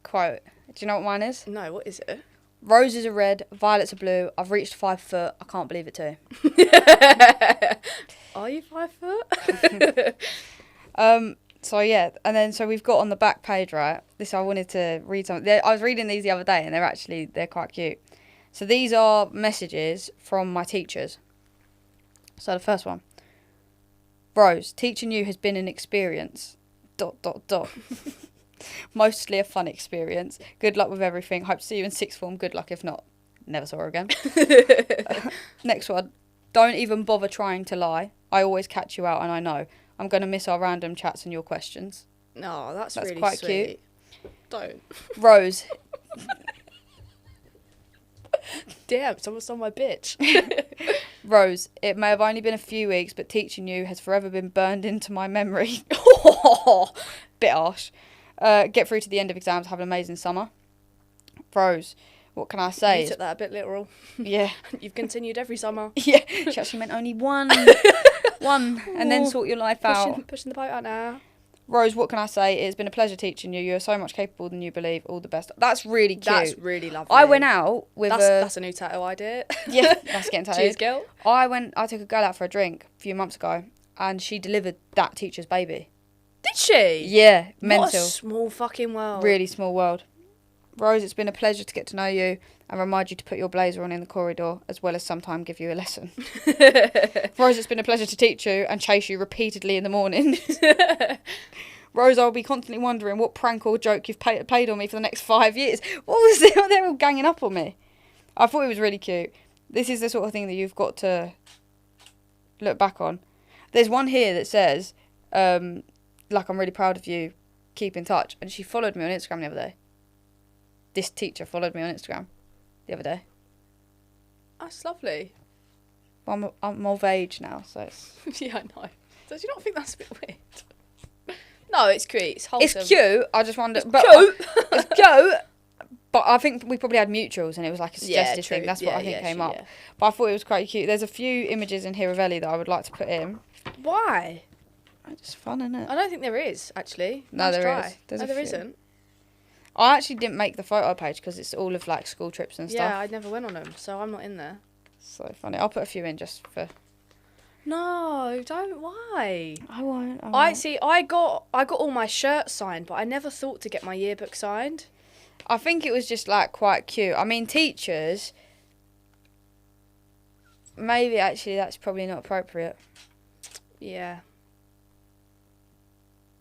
quote. Do you know what mine is? No, what is it? Roses are red, violets are blue. I've reached 5 foot. I can't believe it too. Are you 5 foot? So yeah, and then so we've got on the back page, right? This I wanted to read something. I was reading these the other day, and they're quite cute. So these are messages from my teachers. So the first one: Rose, teaching you has been an experience. ... Mostly a fun experience. Good luck with everything. Hope to see you in 6th form. Good luck if not. Never saw her again. Next one. Don't even bother trying to lie. I always catch you out and I know. I'm going to miss our random chats and your questions. No, that's really quite sweet. Cute. Don't. Rose. Damn, someone's on my bitch. Rose, it may have only been a few weeks, but teaching you has forever been burned into my memory. Bit harsh. Get through to the end of exams. Have an amazing summer. Rose, what can I say? You took that a bit literal. Yeah. You've continued every summer. Yeah. She actually meant only one. And then sort your life out. Pushing the boat out now. Rose, what can I say? It's been a pleasure teaching you. You're so much capable than you believe. All the best. That's really cute. That's really lovely. I went out with that's a new tattoo idea. Yeah, that's getting tattooed. Cheers, girl. I took a girl out for a drink a few months ago, and she delivered that teacher's baby. Did she? Yeah, mental. What a small fucking world. Really small world. Rose, it's been a pleasure to get to know you and remind you to put your blazer on in the corridor, as well as sometime give you a lesson. Rose, it's been a pleasure to teach you and chase you repeatedly in the morning. Rose, I'll be constantly wondering what prank or joke you've played on me for the next 5 years. What was it? They're all ganging up on me. I thought it was really cute. This is the sort of thing that you've got to look back on. There's one here that says, like, I'm really proud of you. Keep in touch. And she followed me on Instagram the other day. This teacher followed me on Instagram the other day. That's lovely. I'm of age now, so it's... Yeah, I know. Does you not think that's a bit weird? No, it's cute. It's wholesome. It's cute. I just wonder... It's cute. It's cute. But I think we probably had mutuals and it was like a suggested true. thing. That's what I think came up. Yeah. But I thought it was quite cute. There's a few images in here of Ellie that I would like to put in. Why? It's just fun, isn't it? I don't think there is, actually. No, there try. is. There's no, a there few. isn't. I actually didn't make the photo page because it's all of like school trips and stuff. Yeah, I never went on them, so I'm not in there. So funny. I'll put a few in just for... No, don't. Why? I won't. I see. I got all my shirts signed, but I never thought to get my yearbook signed. I think it was just like quite cute. I mean, teachers, maybe actually that's probably not appropriate. Yeah.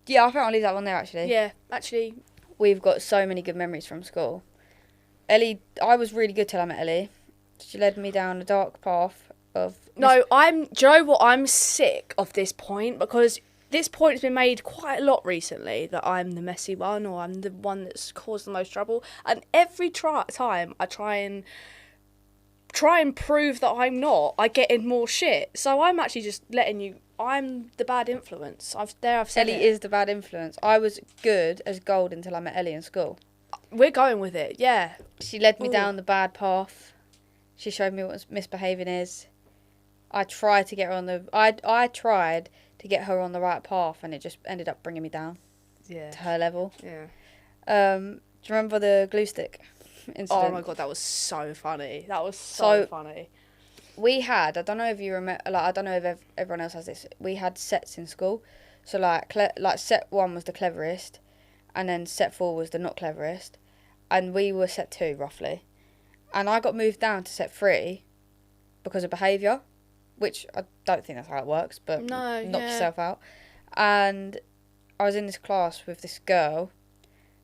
Yeah, I think I'll leave that one there, actually. Yeah, actually. We've got so many good memories from school. Ellie, I was really good till I met Ellie. She led me down a dark path of... No, do you know what? I'm sick of this point, because this point has been made quite a lot recently, that I'm the messy one, or I'm the one that's caused the most trouble. And every time I try and prove that I'm not, I get in more shit. So I'm actually just letting you... I'm the bad influence. I've said Ellie is the bad influence. I was good as gold until I met Ellie in school. We're going with it, yeah. She led me down the bad path. She showed me what misbehaving is. I tried to get her on the... I tried to get her on the right path, and it just ended up bringing me down to her level. Yeah. Do you remember the glue stick incident? Oh my God, that was so funny. That was so funny. We had, I don't know if you remember, like, I don't know if everyone else has this, we had sets in school. So, like set 1 was the cleverest, and then set 4 was the not cleverest, and we were set 2, roughly. And I got moved down to set 3 because of behaviour, which I don't think that's how it works, but knock yourself out. And I was in this class with this girl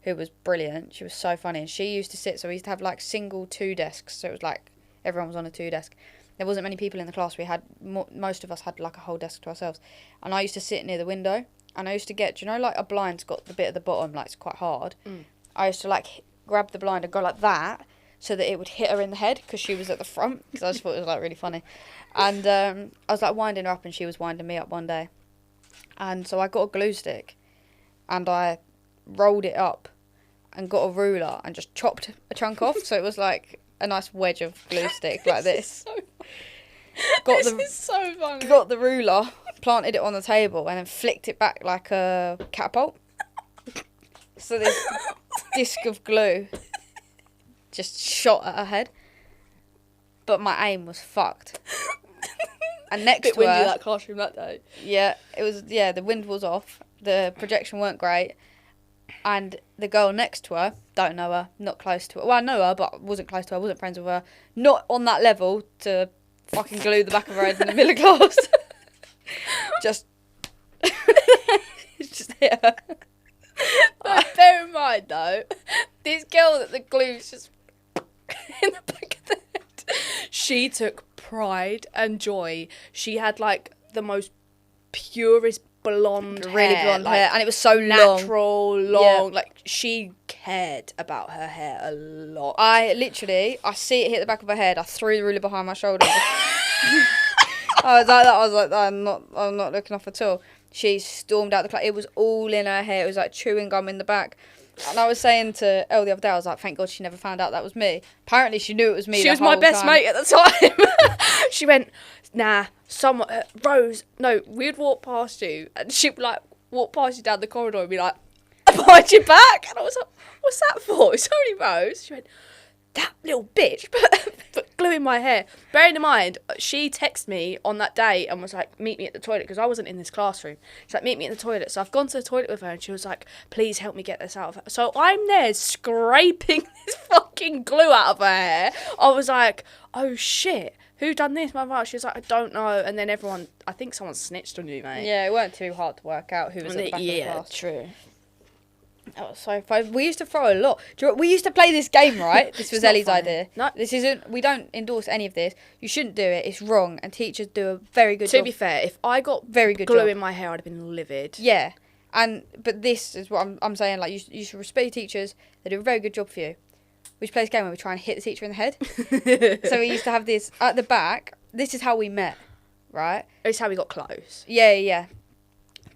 who was brilliant. She was so funny, and she used to sit, so we used to have, like, single 2 desks, so it was like everyone was on a 2 desk. There wasn't many people in the class. We had most of us had like a whole desk to ourselves, and I used to sit near the window, and I used to get, do you know, like a blind's got the bit at the bottom, like it's quite hard. I used to like grab the blind and go like that, so that it would hit her in the head, because she was at the front, because I just thought it was like really funny. And I was like winding her up, and she was winding me up one day, and so I got a glue stick, and I rolled it up, and got a ruler and just chopped a chunk off, so it was like a nice wedge of glue stick like this. This is so funny. Got the ruler, planted it on the table, and then flicked it back like a catapult. So this disc of glue just shot at her head. But my aim was fucked. And next bit to her... windy that classroom that day. Yeah, it was. Yeah, the wind was off. The projection weren't great. And the girl next to her, don't know her, not close to her. Well, I know her, but wasn't close to her, wasn't friends with her. Not on that level to fucking glue the back of her head in the middle of class. just hit her. But bear in mind, though, this girl that the glue's just in the back of the head, she took pride and joy. She had, like, the most purest blonde really hair, blonde like, hair, and it was so natural, long. Yeah. Like, she cared about her hair a lot. I see it hit the back of her head. I threw the ruler behind my shoulder. I was like, I'm not looking off at all. She stormed out the class. It was all in her hair. It was like chewing gum in the back. And I was saying to Elle the other day, I was like, thank God she never found out that was me. Apparently she knew it was me. She was my best mate at the time. She went, nah, Rose, no, we'd walk past you, and she'd like walk past you down the corridor and be like, behind your back. And I was like, what's that for? It's only Rose. She went, that little bitch put glue in my hair. Bearing in mind, she texted me on that day and was like, meet me at the toilet, because I wasn't in this classroom. She's like, meet me at the toilet. So I've gone to the toilet with her, and she was like, please help me get this out of her. So I'm there scraping this fucking glue out of her hair. I was like, oh shit, who done this? She was like, I don't know. And then I think someone snitched on you, mate. Yeah, it weren't too hard to work out who was at the back of the class. True. That was so fun. We used to throw a lot. We used to play this game, right? This was Ellie's funny. idea. No. This isn't. We don't endorse any of this. You shouldn't do it. It's wrong, and teachers do a very good job. To be fair, if I got very good glue job in my hair, I'd have been livid. Yeah, but this is what I'm saying. Like, you should respect your teachers. They do a very good job for you. We used to play this game where we try and hit the teacher in the head. So we used to have this at the back. This is how we met, right? It's how we got close. Yeah.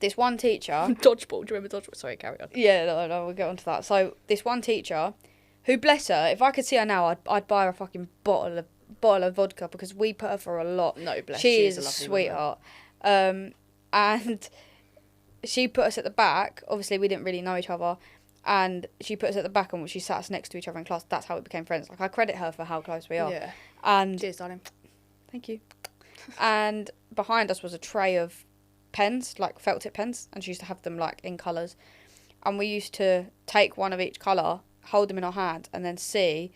This one teacher... Dodgeball. Do you remember dodgeball? Sorry, carry on. Yeah, no, we'll get onto that. So, this one teacher, who, bless her, if I could see her now, I'd buy her a fucking bottle of vodka, because we put her for a lot. No, bless. She is a sweetheart. And she put us at the back. Obviously, we didn't really know each other. And she put us at the back, and she sat us next to each other in class. That's how we became friends. Like, I credit her for how close we are. Yeah. And cheers, darling. Thank you. And behind us was a tray of pens, like felt tip pens, and she used to have them like in colours, and we used to take one of each colour, hold them in our hand, and then see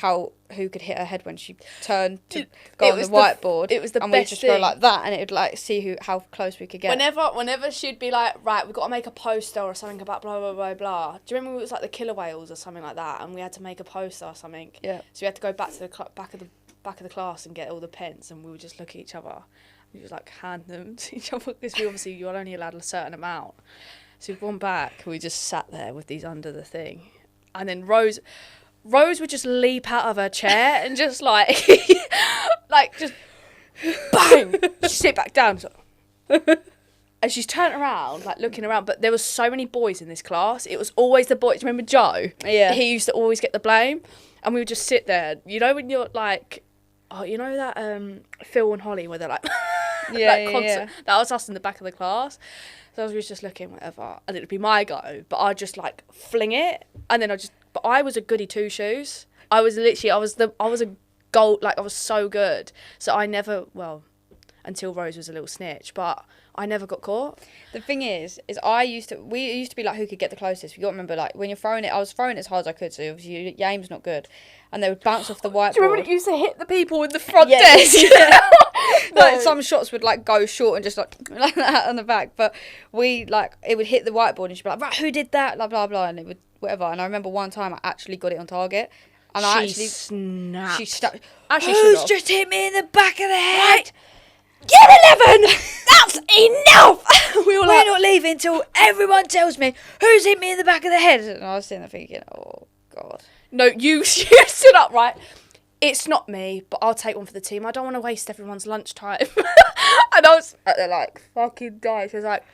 who could hit her head when she turned to go on the whiteboard. It was the and best we'd just thing. go like that, and it would like see how close we could get. Whenever she'd be like, right, we've got to make a poster or something about blah blah blah blah. Do you remember it was like the killer whales or something like that, and we had to make a poster or something? Yeah. So we had to go back to the back of the class and get all the pens, and we would just look at each other. We just like hand them to each other because you were only allowed a certain amount. So we'd gone back. We just sat there with these under the thing, and then Rose would just leap out of her chair and just like, just bang, sit back down. And she's turned around, like looking around, but there was so many boys in this class. It was always the boys. Remember Joe? Yeah. He used to always get the blame, and we would just sit there. You know when you're like, oh, you know that Phil and Holly where they're like, yeah. That was us in the back of the class. So I was just looking, whatever, and it would be my go, but I'd just like fling it, and then but I was a goody two shoes. I was a gold, like I was so good. So I never, until Rose was a little snitch, but I never got caught. The thing is we used to be like who could get the closest. You got to remember, like when you're throwing it, I was throwing it as hard as I could, so obviously your aim's not good, and they would bounce off the whiteboard. Do you remember it used to hit the people in the front desk? Yeah. No. Like some shots would like go short and just like that on the back, but it would hit the whiteboard and she'd be like, right, who did that? Blah blah blah, and it would whatever. And I remember one time I actually got it on target, and She snapped. Who's just hit me in the back of the head? Right. Get 11! That's enough! We're not leaving till everyone tells me who's hit me in the back of the head. And I was sitting there thinking, oh god. No, you stood up, right? It's not me, but I'll take one for the team. I don't want to waste everyone's lunchtime. And I was like, fucking die. She was like,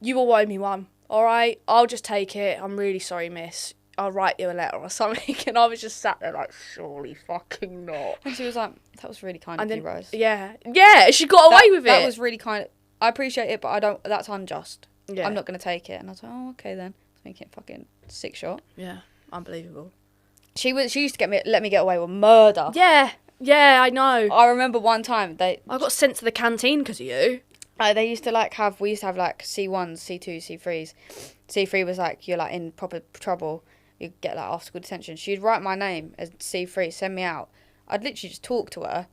you all owe me one, all right? I'll just take it. I'm really sorry, miss. I'll write you a letter or something. And I was just sat there like, surely fucking not. And she was like, that was really kind of you, Rose. Yeah, she got away with it. That was really kind of, I appreciate it, but that's unjust. Yeah. I'm not going to take it. And I was like, oh, okay then. Thinking fucking sick shot. Yeah, unbelievable. She used to let me get away with murder. Yeah, I know. I remember one time I got sent to the canteen because of you. They used to we used to have like C1s, C2s, C3s. C3 was like, you're like in proper trouble. You get like after school detention. She'd write my name as C3, send me out. I'd literally just talk to her,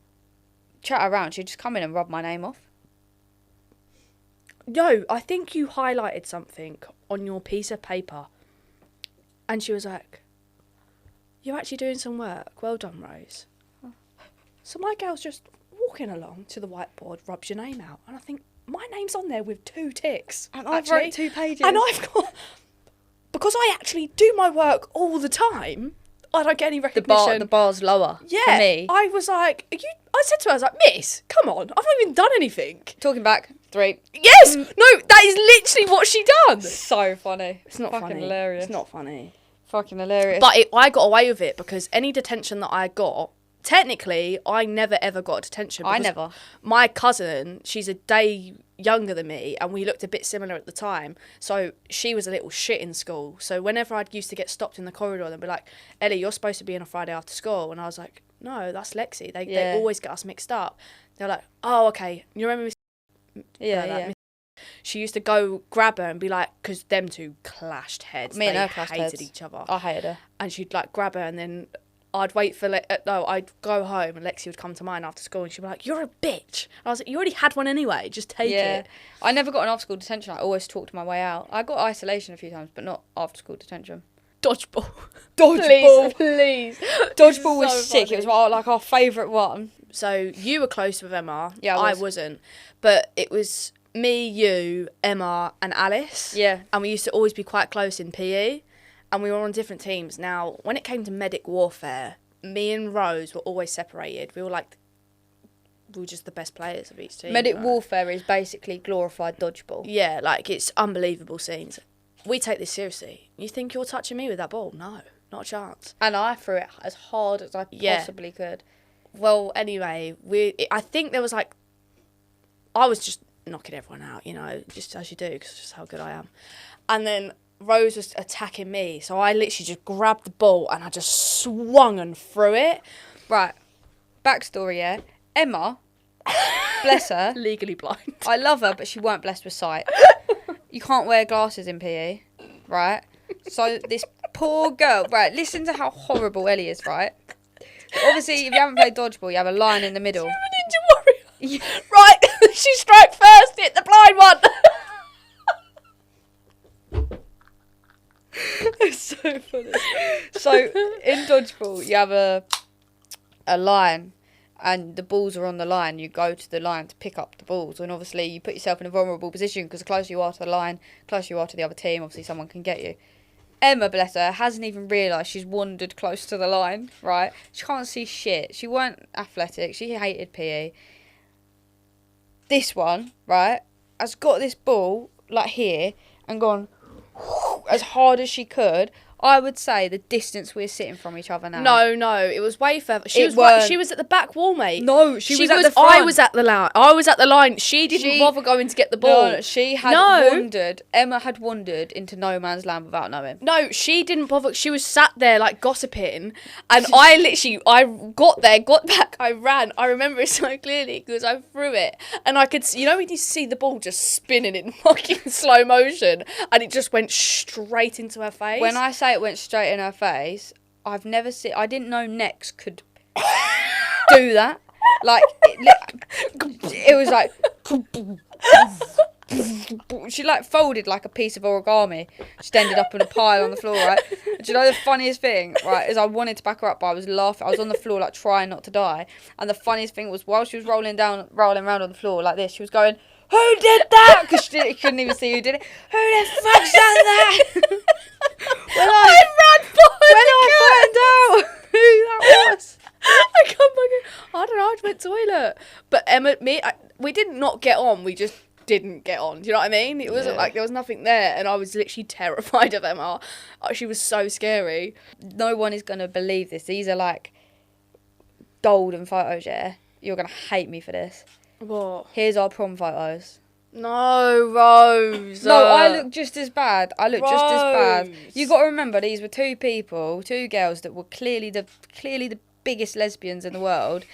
chat around. She'd just come in and rub my name off. Yo, I think you highlighted something on your piece of paper. And she was like, you're actually doing some work. Well done, Rose. So my girl's just walking along to the whiteboard, rubs your name out. And I think, my name's on there with 2 ticks. And I've wrote 2 pages. And I've got... Because I actually do my work all the time, I don't get any recognition. The bar's lower for me. I was like, I said to her, I was like, miss, come on, I've not even done anything. Talking back, 3. Yes! No, that is literally what she done. So funny. It's not fucking funny. hilarious. It's not funny. Fucking hilarious. But I got away with it because any detention that I got, technically, I never ever got a detention. I never. My cousin, she's a day younger than me, and we looked a bit similar at the time. So she was a little shit in school. So whenever I used to get stopped in the corridor, they'd be like, Ellie, you're supposed to be in on Friday after school. And I was like, no, that's Lexi. They always get us mixed up. They're like, oh, okay. You remember Miss... Yeah. She used to go grab her and be like, because them two clashed heads. Me and her clashed hated each other. I hated her. And she'd like grab her, and then I'd wait for I'd go home and Lexi would come to mine after school and she'd be like, you're a bitch. And I was like, you already had one anyway, just take it. I never got an after school detention. I always talked my way out. I got isolation a few times, but not after school detention. Dodgeball. Please. Dodgeball was so sick. funny. It was like our favourite one. So you were close with Emma. Yeah, I wasn't. But it was me, you, Emma and Alice. Yeah. And we used to always be quite close in PE. And we were on different teams. Now, when it came to medic warfare, me and Rose were always separated. We were just the best players of each team. Medic warfare is basically glorified dodgeball. Yeah, like it's unbelievable scenes. We take this seriously. You think you're touching me with that ball? No, not a chance. And I threw it as hard as I possibly could. Well, anyway, I think there was I was just knocking everyone out, just as you do, because it's just how good I am. And then Rose was attacking me, so I literally just grabbed the ball and I just swung and threw it. Right, backstory, yeah. Emma, bless her. Legally blind. I love her, but she weren't blessed with sight. You can't wear glasses in PE, right? So this poor girl, right, listen to how horrible Ellie is, right? Obviously, if you haven't played dodgeball, you have a line in the middle. Ninja Warrior. Right, she strike first, hit the blind one. It's so funny. So in dodgeball, you have a line, and the balls are on the line. You go to the line to pick up the balls, and obviously you put yourself in a vulnerable position because the closer you are to the line, the closer you are to the other team, obviously someone can get you. Emma, bless her, hasn't even realised she's wandered close to the line, right? She can't see shit. She weren't athletic. She hated PE. This one, right, has got this ball, like here, and gone as hard as she could. I would say the distance we're sitting from each other now. No, it was way further. She was at the back wall, mate. No, she was at the front. I was at the line. She didn't bother going to get the ball. No, she had wandered. Emma had wandered into no man's land without knowing. No, she didn't bother. She was sat there like gossiping, and I got there, got back, I ran. I remember it so clearly because I threw it, and I could see, when you see the ball just spinning in fucking slow motion, and it just went straight into her face. When I say it went straight in her face, I didn't know necks could do that. Like, it was like, she like folded like a piece of origami. Just ended up in a pile on the floor, right? And do you know the funniest thing, right, is I wanted to back her up, but I was laughing. I was on the floor like trying not to die. And the funniest thing was while she was rolling around on the floor like this, she was going, "Who did that?" Because she couldn't even see who did it. Who the fuck's done that? When I found out who that was, I come back. I don't know. I went to the toilet. But Emma, we did not get on. We just didn't get on. Do you know what I mean? It wasn't like there was nothing there, and I was literally terrified of Emma. She was so scary. No one is gonna believe this. These are like golden photos. Yeah, you're gonna hate me for this. What? Here's our prom photos. No, Rose. No, I look just as bad. Just as bad. You got to remember, these were two girls that were clearly the biggest lesbians in the world,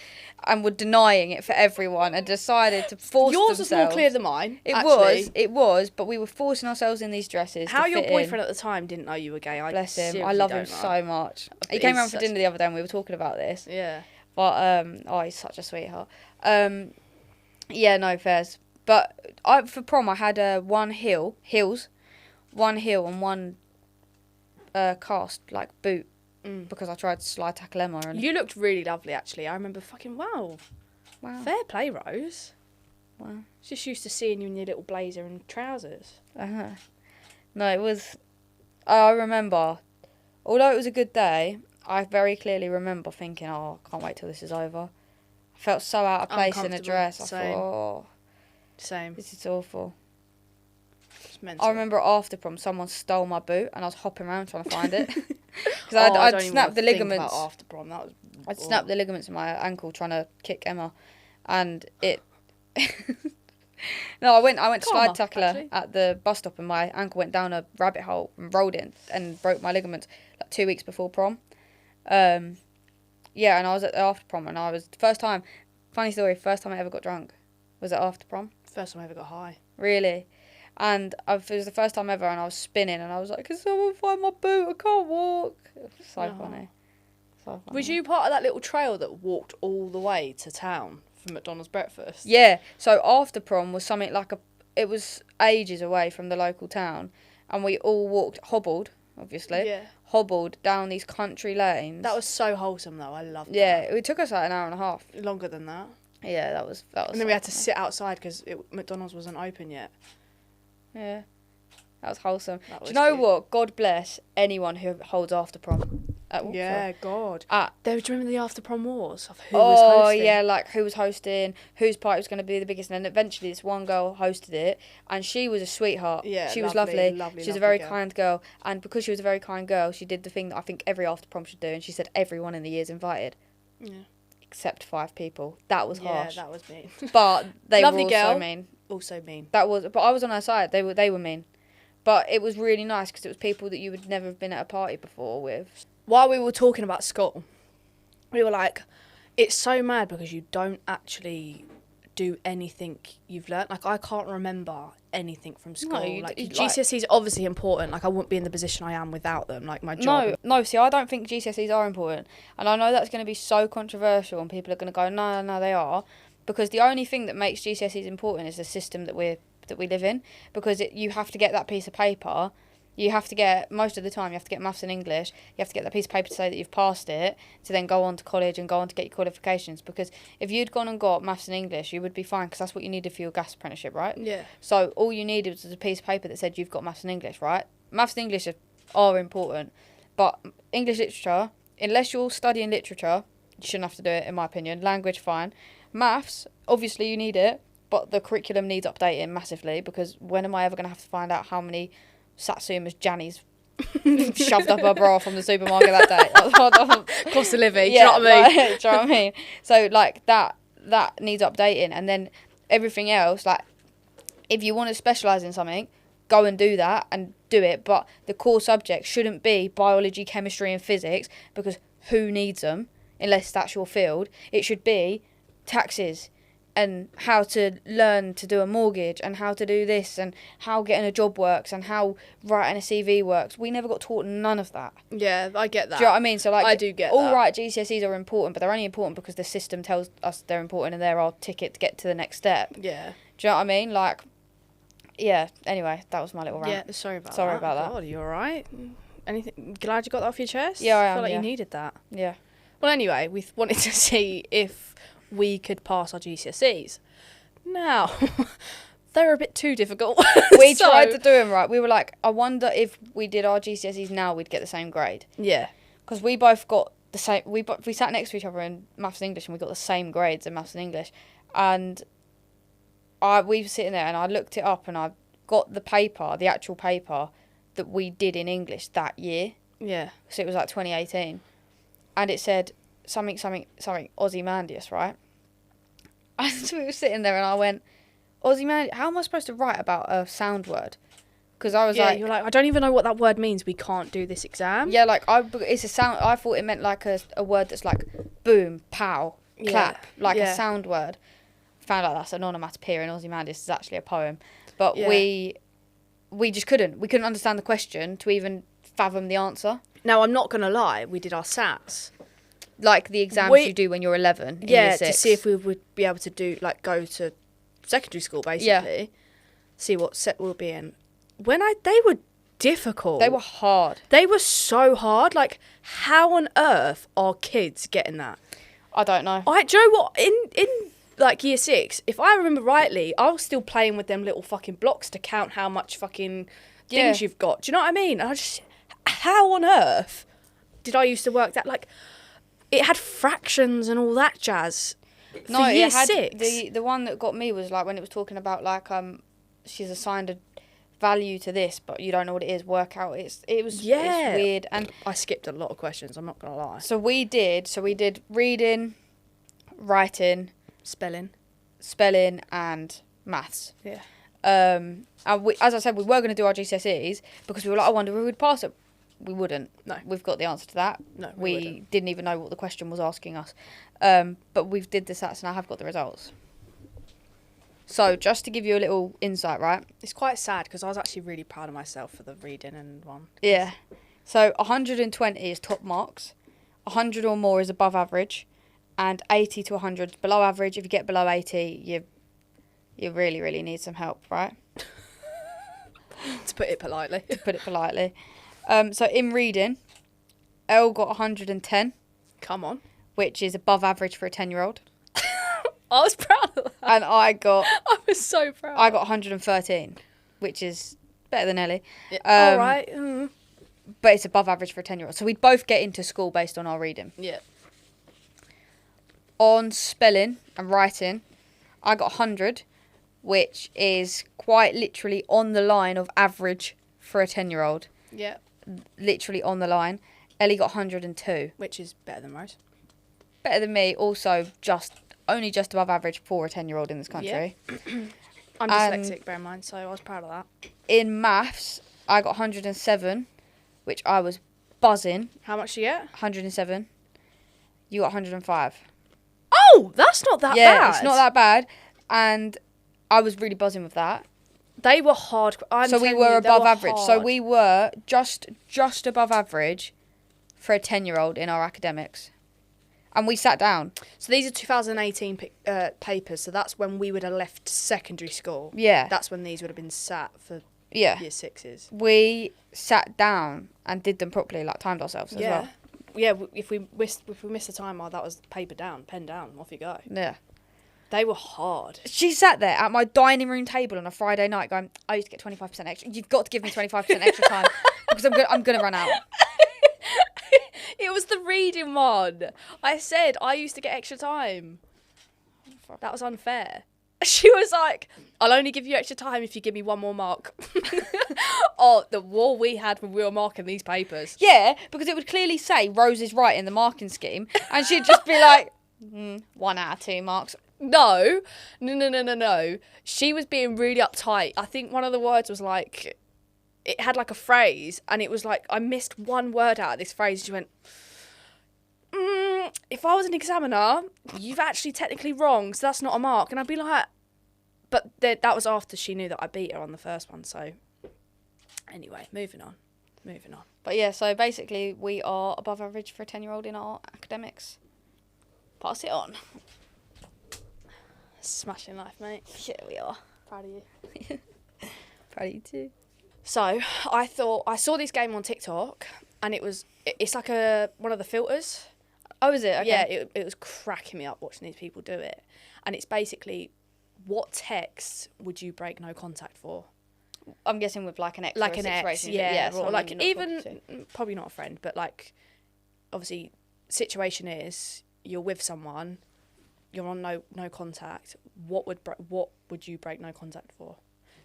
and were denying it for everyone, and decided to force Yours themselves. was more clear than mine. It was, but we were forcing ourselves in these dresses. How to your fit boyfriend in. at the time didn't know you were gay? Bless him. I love him so much. He came around for dinner the other day, and we were talking about this. Yeah. But he's such a sweetheart. Yeah, no, fairs. But for prom, I had one heel and one cast, like, boot, because I tried to slide tackle Emma. And you looked really lovely, actually. I remember fucking, wow. Fair play, Rose. Wow. Just used to seeing you in your little blazer and trousers. No, it was... I remember, although it was a good day, I very clearly remember thinking, I can't wait till this is over. I felt so out of place in a dress. I thought, Same. This is awful. It's mental. I remember after prom, someone stole my boot, and I was hopping around trying to find it. Because I'd snapped the ligaments. After prom, I'd snapped the ligaments in my ankle trying to kick Emma, and it... No, I went to slide tackle her at the bus stop, and my ankle went down a rabbit hole and rolled in and broke my ligaments like 2 weeks before prom. Yeah, and I was at the after prom, and I was first time I ever got drunk was at after prom. First time I ever got high. Really? And it was the first time ever, and I was spinning, and I was like, "Can someone find my boot? I can't walk." It was so funny. So funny. Was you part of that little trail that walked all the way to town for McDonald's breakfast? Yeah. So after prom was something like it was ages away from the local town, and we all hobbled, obviously. Yeah. Hobbled down these country lanes. That was so wholesome, though. I loved that. Yeah, it took us like an hour and a half. Longer than that. Yeah, that was. And then we had to sit outside because McDonald's wasn't open yet. Yeah, that was wholesome. Do you know what? God bless anyone who holds after prom. Yeah, God. Do you remember the after prom wars of who was hosting? Oh, yeah, like who was hosting, whose party was going to be the biggest, and then eventually this one girl hosted it, and she was a sweetheart. Yeah, she was lovely. She was a very kind girl, and because she was a very kind girl, she did the thing that I think every after prom should do, and she said everyone in the year's invited. Yeah. Except 5 people. That was harsh. Yeah, that was mean. But they Lovely were girl. also mean. Also mean. But I was on her side. They were mean. But it was really nice because it was people that you would never have been at a party before with. While we were talking about school, we were like, it's so mad because you don't actually do anything you've learnt. Like, I can't remember anything from school. No, like, GCSEs are obviously important. Like, I wouldn't be in the position I am without them. Like, my job. No, see, I don't think GCSEs are important. And I know that's going to be so controversial and people are going to go, no, they are. Because the only thing that makes GCSEs important is the system that we live in. Because you have to get that piece of paper. You have to get, most of the time, you have to get maths and English. You have to get that piece of paper to say that you've passed it, to then go on to college and go on to get your qualifications. Because if you'd gone and got maths and English, you would be fine, because that's what you needed for your gas apprenticeship, right? Yeah. So all you needed was a piece of paper that said you've got maths and English, right? Maths and English are important. But English literature, unless you're studying literature, you shouldn't have to do it, in my opinion. Language, fine. Maths, obviously you need it, but the curriculum needs updating massively, because when am I ever going to have to find out how many Satsumas Janny's shoved up her bra from the supermarket that day? Cost of living, yeah, do you know what I mean? Do you know what I mean? So, like, that needs updating. And then everything else, like, if you want to specialise in something, go and do that and do it. But the core subject shouldn't be biology, chemistry and physics, because who needs them unless that's your field? It should be taxes and how to learn to do a mortgage and how to do this and how getting a job works and how writing a CV works. We never got taught none of that. Yeah, I get that. Do you know what I mean? So, like, I do get all that. right, GCSEs are important, but they're only important because the system tells us they're important and they're our ticket to get to the next step. Yeah. Do you know what I mean? Like, yeah, anyway, that was my little rant. Yeah, sorry about that. God, are you alright? Anything? Glad you got that off your chest? Yeah, I am, feel like yeah. you needed that. Yeah. Well, anyway, we wanted to see if we could pass our GCSEs. Now, they're a bit too difficult. We tried to do them right. We were like, I wonder if we did our GCSEs now, we'd get the same grade. Yeah. Because we both got the same. We sat next to each other in maths and English, and we got the same grades in maths and English. And we were sitting there, and I looked it up, and I got the paper, the actual paper that we did in English that year. Yeah. So it was like 2018, and it said something Ozymandias, right? And so we were sitting there and I went, Ozymandias, how am I supposed to write about a sound word? Because I was like... you're like, I don't even know what that word means. We can't do this exam. Yeah, like, it's a sound... I thought it meant like a word that's like boom, pow, clap, like a sound word. Found out that's an onomatopoeia and Ozymandias is actually a poem. But we just couldn't. We couldn't understand the question to even fathom the answer. Now, I'm not going to lie. We did our SATs. Like the exams you do when you're 11 in year 6. To see if we would be able to do, like, go to secondary school, basically. Yeah. See what set we'll be in. They were difficult. They were hard. They were so hard. Like, how on earth are kids getting that? I don't know. Do you know what? In like year 6, if I remember rightly, I was still playing with them little fucking blocks to count how much fucking things you've got. Do you know what I mean? How on earth did I used to work that? Like, it had fractions and all that jazz. No, for year it had 6. The one that got me was like when it was talking about like she's assigned a value to this, but you don't know what it is. Work out. It's weird. And I skipped a lot of questions. I'm not gonna lie. So we did reading, writing, spelling, and maths. Yeah. And as I said, we were going to do our GCSEs because we were like, I wonder if we would pass it. We wouldn't. No. We've got the answer to that. No, we didn't even know what the question was asking us. But we've did the SATs and I have got the results. So just to give you a little insight, right? It's quite sad because I was actually really proud of myself for the reading and one. Yeah. So 120 is top marks. 100 or more is above average. And 80 to 100 is below average. If you get below 80, you really, really need some help, right? To put it politely. So in reading, Elle got 110. Come on. Which is above average for a 10-year-old. I was proud of that. And I was so proud. I got 113, which is better than Ellie. Yeah, all right. But it's above average for a 10-year-old. So we'd both get into school based on our reading. Yeah. On spelling and writing, I got 100, which is quite literally on the line of average for a 10-year-old. Yeah. Literally on the line. Ellie got 102. Which is better than most. Better than me, also only just above average for a 10-year-old in this country. Yeah. I'm dyslexic, bear in mind, so I was proud of that. In maths, I got 107, which I was buzzing. How much did you get? 107. You got 105. Oh, that's not that bad. Yeah, it's not that bad. and I was really buzzing with that. They were hard. So we were above average. So we were just above average for a 10-year-old in our academics. And we sat down. So these are 2018 papers. So that's when we would have left secondary school. Yeah. That's when these would have been sat for year 6s. We sat down and did them properly, like timed ourselves as well. Yeah, if we missed the timer, that was paper down, pen down, off you go. Yeah. They were hard. She sat there at my dining room table on a Friday night going, I used to get 25% extra. You've got to give me 25% extra time because I'm going to run out. It was the reading one. I said I used to get extra time. That was unfair. She was like, I'll only give you extra time if you give me one more mark. Oh, the war we had when we were marking these papers. Yeah, because it would clearly say Rose is right in the marking scheme. And she'd just be like, 1 out of 2 marks. No. She was being really uptight. I think one of the words was like, it had like a phrase, and it was like, I missed one word out of this phrase. She went, if I was an examiner, you've actually technically wrong, so that's not a mark. And I'd be like, but that was after she knew that I beat her on the first one. So anyway, moving on. But yeah, so basically we are above average for a 10-year-old in our academics. Pass it on. Smashing life, mate. Yeah, we are. Proud of you. Proud of you too. So I saw this game on TikTok, and it's like one of the filters. Oh, is it? Okay. Yeah, it was cracking me up watching these people do it. And it's basically, what text would you break no contact for? I'm guessing with like an ex, like or an a ex, situation. yeah, or like you're not even probably not a friend, but like obviously situation is you're with someone, you're on no contact. What would you break no contact for?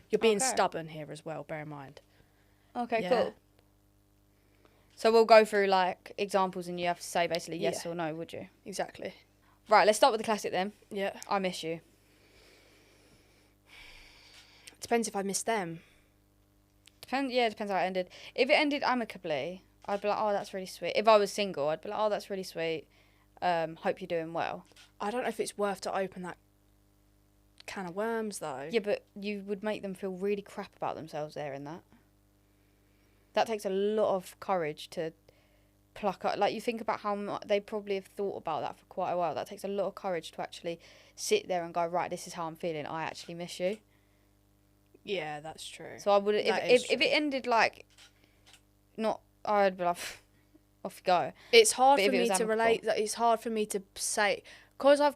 You're being stubborn here as well. Bear in mind. Okay, Yeah. cool. So we'll go through like examples, and you have to say basically yes or no. Would you? Exactly. Right. Let's start with the classic then. Yeah. I miss you. Depends if I miss them. Depends how it ended. If it ended amicably, I'd be like, oh, that's really sweet. If I was single, I'd be like, oh, that's really sweet. Hope you're doing well. I don't know if it's worth to open that can of worms though. Yeah, but you would make them feel really crap about themselves there in that. That takes a lot of courage to pluck up. Like, you think about how much they probably have thought about that for quite a while. That takes a lot of courage to actually sit there and go, right, this is how I'm feeling. I actually miss you. Yeah, that's true. So I would, if it ended like, not, I'd be like, off you go. It's hard for me to relate. It's hard for me to say, because I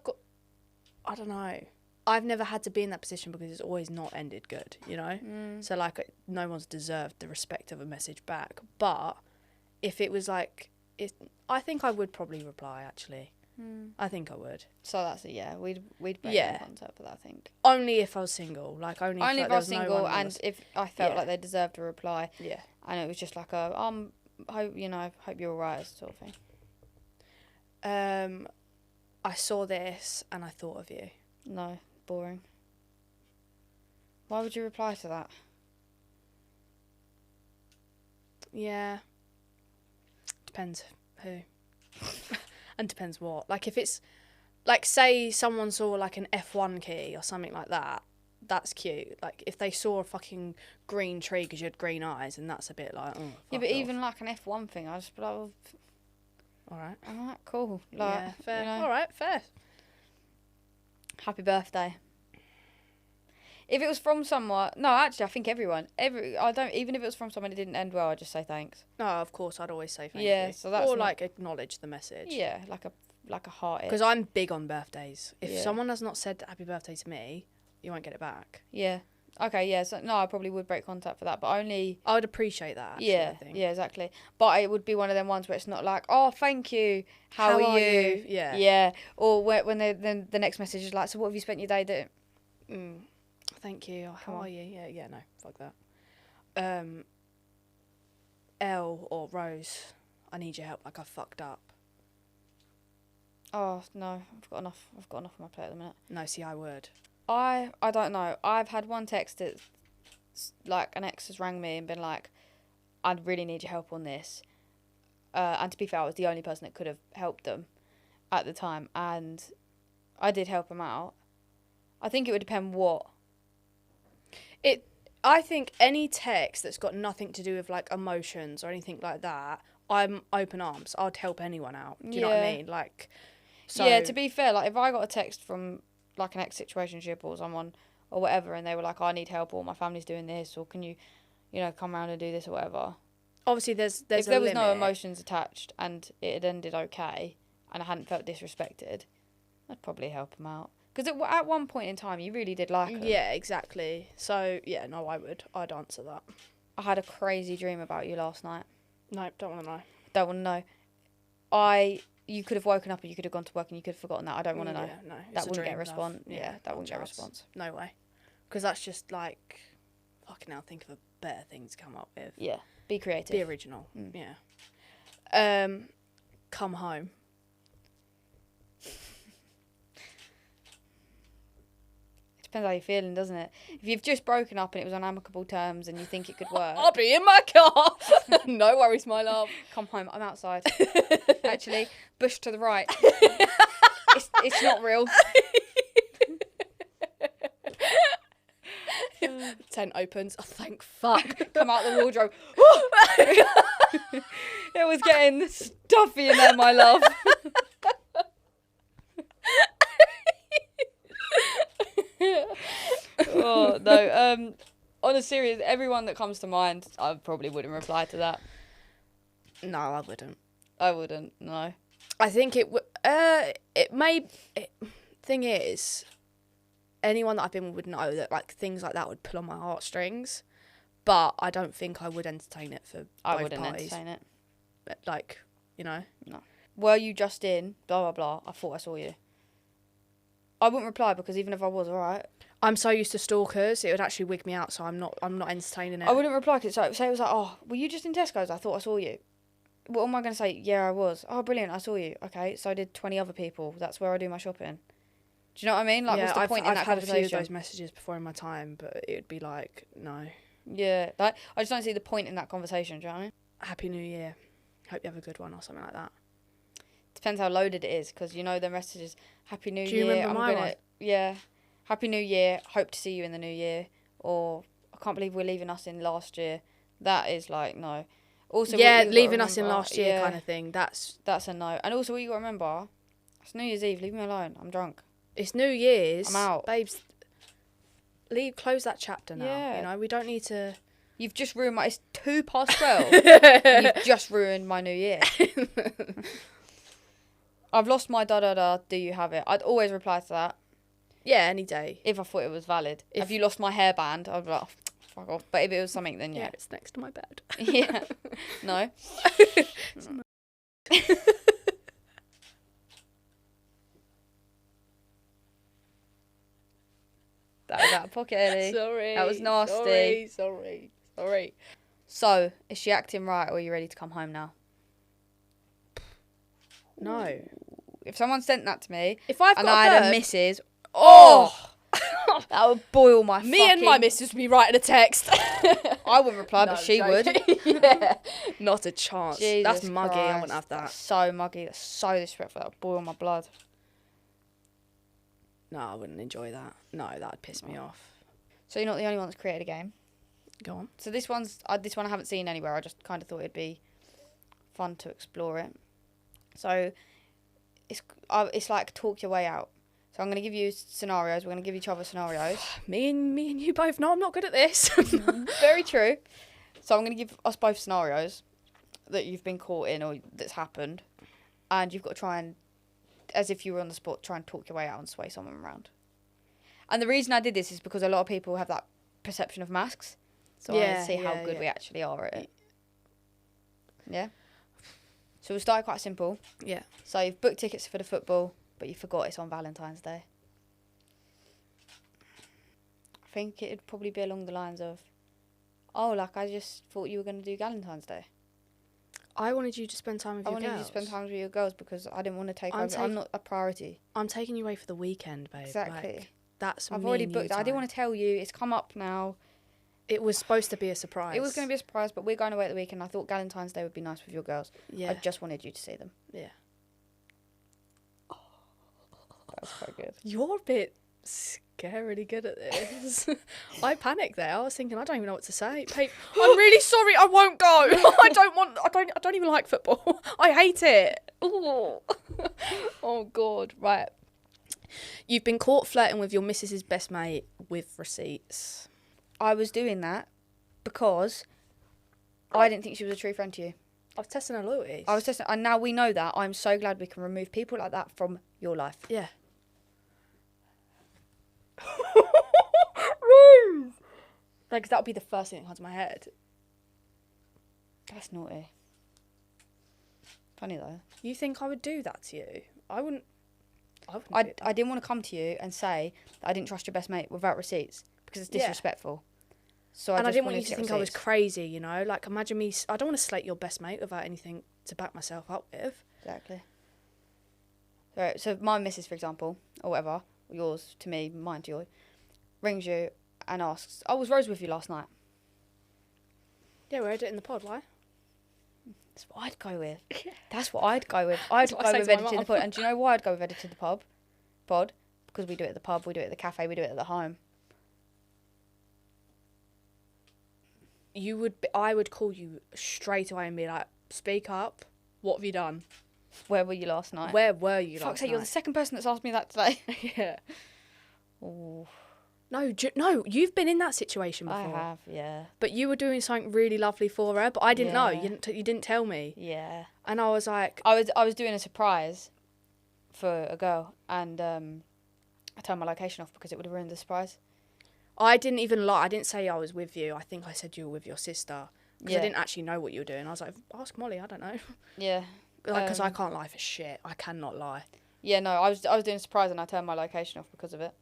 don't know. I've never had to be in that position because it's always not ended good, you know? So, like, no one's deserved the respect of a message back. But if it was like, I think I would probably reply, actually. I think I would. So that's a yeah. We'd break contact for that, I think. Only if I was single. Like, only if I was single, and if I felt like they deserved a reply. Yeah. And it was just like a, hope you're alright, sort of thing. I saw this and I thought of you. No, boring. Why would you reply to that? Yeah. Depends who. And depends what. Like, if it's, like, say someone saw, like, an F1 key or something like that, that's cute. Like, if they saw a fucking green tree because you had green eyes, and that's a bit like, oh, yeah, but even, like, an F1 thing, I'd just be like, oh, alright, cool. Like, yeah, fair. You know, alright, fair. Happy birthday. If it was from someone, no, actually, I think everyone, even if it was from someone that didn't end well, I'd just say thanks. No, of course, I'd always say thank you. Yeah, so that's or like acknowledge the message. Yeah, like a heart. Because I'm big on birthdays. If someone has not said happy birthday to me, you won't get it back. Yeah. Okay. Yeah. So no, I probably would break contact for that, but only. I would appreciate that. Actually, yeah. I think. Yeah. Exactly. But it would be one of them ones where it's not like, oh, thank you. How are you? Yeah. Yeah. Or when the next message is like, so what have you spent your day doing? Thank you. How are you? Yeah, no, fuck that. Elle or Rose, I need your help. Like, I fucked up. Oh no, I've got enough on my plate at the minute. No, see, I would. I don't know. I've had one text that, like, an ex has rang me and been like, I really need your help on this. And to be fair, I was the only person that could have helped them at the time, and I did help them out. I think it would depend what. I think any text that's got nothing to do with like emotions or anything like that, I'm open arms. I'd help anyone out. Do you know what I mean? Like, so yeah. To be fair, like if I got a text from like an ex-situationship or someone or whatever, and they were like, "I need help," or "My family's doing this," or "Can you, come around and do this," or whatever. obviously there's if there was limit. no emotions attached and it had ended okay, and I hadn't felt disrespected, I'd probably help them out. Because at one point in time, you really did like them. Yeah, exactly. So, yeah, no, I'd answer that. I had a crazy dream about you last night. No, don't want to know. Don't want to know. You could have woken up and you could have gone to work and you could have forgotten that. I don't want to know. Yeah, no. That wouldn't get a response. Yeah, that wouldn't get a chance. response. No way. Because that's just like, fucking hell, think of a better thing to come up with. Yeah, be creative. Be original. Yeah. Come home. Depends how you're feeling, doesn't it? If you've just broken up and it was on amicable terms and you think it could work. I'll be in my car. No worries, my love. Come home. I'm outside. Actually, bush to the right. It's not real. Tent opens. Oh, thank fuck. Come out the wardrobe. It was getting stuffy in there, my love. Oh no. On a serious, everyone that comes to mind, I probably wouldn't reply to that. No, I wouldn't. I wouldn't. No. I think it would. Thing is, anyone that I've been with would know that like things like that would pull on my heartstrings, but I don't think I would entertain it for I both wouldn't parties. entertain it. Like, No. Were you just in? Blah blah blah. I thought I saw you. I wouldn't reply because even if I was, alright. I'm so used to stalkers, it would actually wig me out. So I'm not entertaining it. I wouldn't reply because say it was like, oh, were you just in Tesco's? I thought I saw you. What am I going to say? Yeah, I was. Oh, brilliant, I saw you. Okay, so did 20 other people. That's where I do my shopping. Do you know what I mean? Like, what's the point in that conversation? I've had a few of those messages before in my time, but it would be like, no. Yeah, like, I just don't see the point in that conversation, do you know what I mean? Happy New Year. Hope you have a good one or something like that. Depends how loaded it is, because, the messages, Happy New Year. Do you remember my one? Yeah. Happy New Year, hope to see you in the new year. Or, I can't believe we're leaving us in last year. That is like, no. Also, yeah, leaving us in last year kind of thing. That's a no. And also, what you got to remember, it's New Year's Eve, leave me alone. I'm drunk. It's New Year's. I'm out. Babes, close that chapter now. Yeah. We don't need to... You've just ruined it's 12:02. You've just ruined my new year. I've lost my da-da-da, do you have it? I'd always reply to that. Yeah, any day. If I thought it was valid. If you lost my hairband, I'd be like, oh, fuck off. But if it was something, then yeah. Yeah, it's next to my bed. Yeah. No. That was out of pocket, Ellie. Sorry. That was nasty. Sorry. So, is she acting right or are you ready to come home now? No. If someone sent that to me If I've and got I a had a bird- missus, that would boil my Me and my missus would be writing a text. I wouldn't reply, but she would. Yeah. Not a chance. Jesus That's muggy. Christ. I wouldn't have that. That's so muggy. That's so disrespectful. That would boil my blood. No, I wouldn't enjoy that. No, that'd piss me off. So you're not the only one that's created a game. Go on. So this one I haven't seen anywhere. I just kind of thought it'd be fun to explore it. So it's like talk your way out. So I'm going to give you scenarios. We're going to give each other scenarios. Me and you both know I'm not good at this. Very true. So I'm going to give us both scenarios that you've been caught in or that's happened. And you've got to try and, as if you were on the spot, try and talk your way out and sway someone around. And the reason I did this is because a lot of people have that perception of masks. So I want to see how good we actually are at it. Yeah? So we'll start quite simple. Yeah. So you've booked tickets for the football, but you forgot it's on Valentine's Day. I think it'd probably be along the lines of, I just thought you were going to do Valentine's Day. I wanted you to spend time with your girls. I wanted you to spend time with your girls because I didn't want to take over. I'm not a priority. I'm taking you away for the weekend, babe. Exactly. I've already booked. I didn't want to tell you. It's come up now. It was supposed to be a surprise. It was going to be a surprise, but we're going away at the weekend. I thought Valentine's Day would be nice with your girls. Yeah. I just wanted you to see them. Yeah. That was quite good. You're a bit Get really good at this. I panicked there. I was thinking, I don't even know what to say. I'm really sorry. I won't go. I don't even like football. I hate it. Ooh. Oh God. Right. You've been caught flirting with your missus's best mate with receipts. I was doing that because I didn't think she was a true friend to you. I was testing her loyalties. I was testing, and now we know that. I'm so glad we can remove people like that from your life. Yeah. Like, that would be the first thing that comes to my head. That's naughty. Funny though. You think I would do that to you? I wouldn't do that. I didn't want to come to you and say that I didn't trust your best mate without receipts because it's disrespectful. So I didn't want wanted you to think receipts. I was crazy, you know? Like, imagine me... I don't want to slate your best mate without anything to back myself up with. Exactly. So my missus, for example, or whatever, yours to me, mine to you, rings you and asks, "Oh, was Rose with you last night?" Yeah, we heard it in the pod. Why? That's what I'd go with. That's what I'd go with. I'd what go I say with to my editing the mum. pod. And do you know why I'd go with editing the pod? Because we do it at the pub, we do it at the cafe, we do it at the home. I would call you straight away and be like, "Speak up. What have you done? Where were you last night?" Where were you Fuck's last sake, night?" you're the second person that's asked me that today. Yeah. Ooh, No, you've been in that situation before. I have, yeah. But you were doing something really lovely for her, but I didn't know. Yeah. You didn't tell me. Yeah. And I was like... I was doing a surprise for a girl, and I turned my location off because it would have ruined the surprise. I didn't even lie. I didn't say I was with you. I think I said you were with your sister. Because I didn't actually know what you were doing. I was like, ask Molly, I don't know. Yeah. Because I can't lie for shit. I cannot lie. Yeah, no, I was doing a surprise and I turned my location off because of it.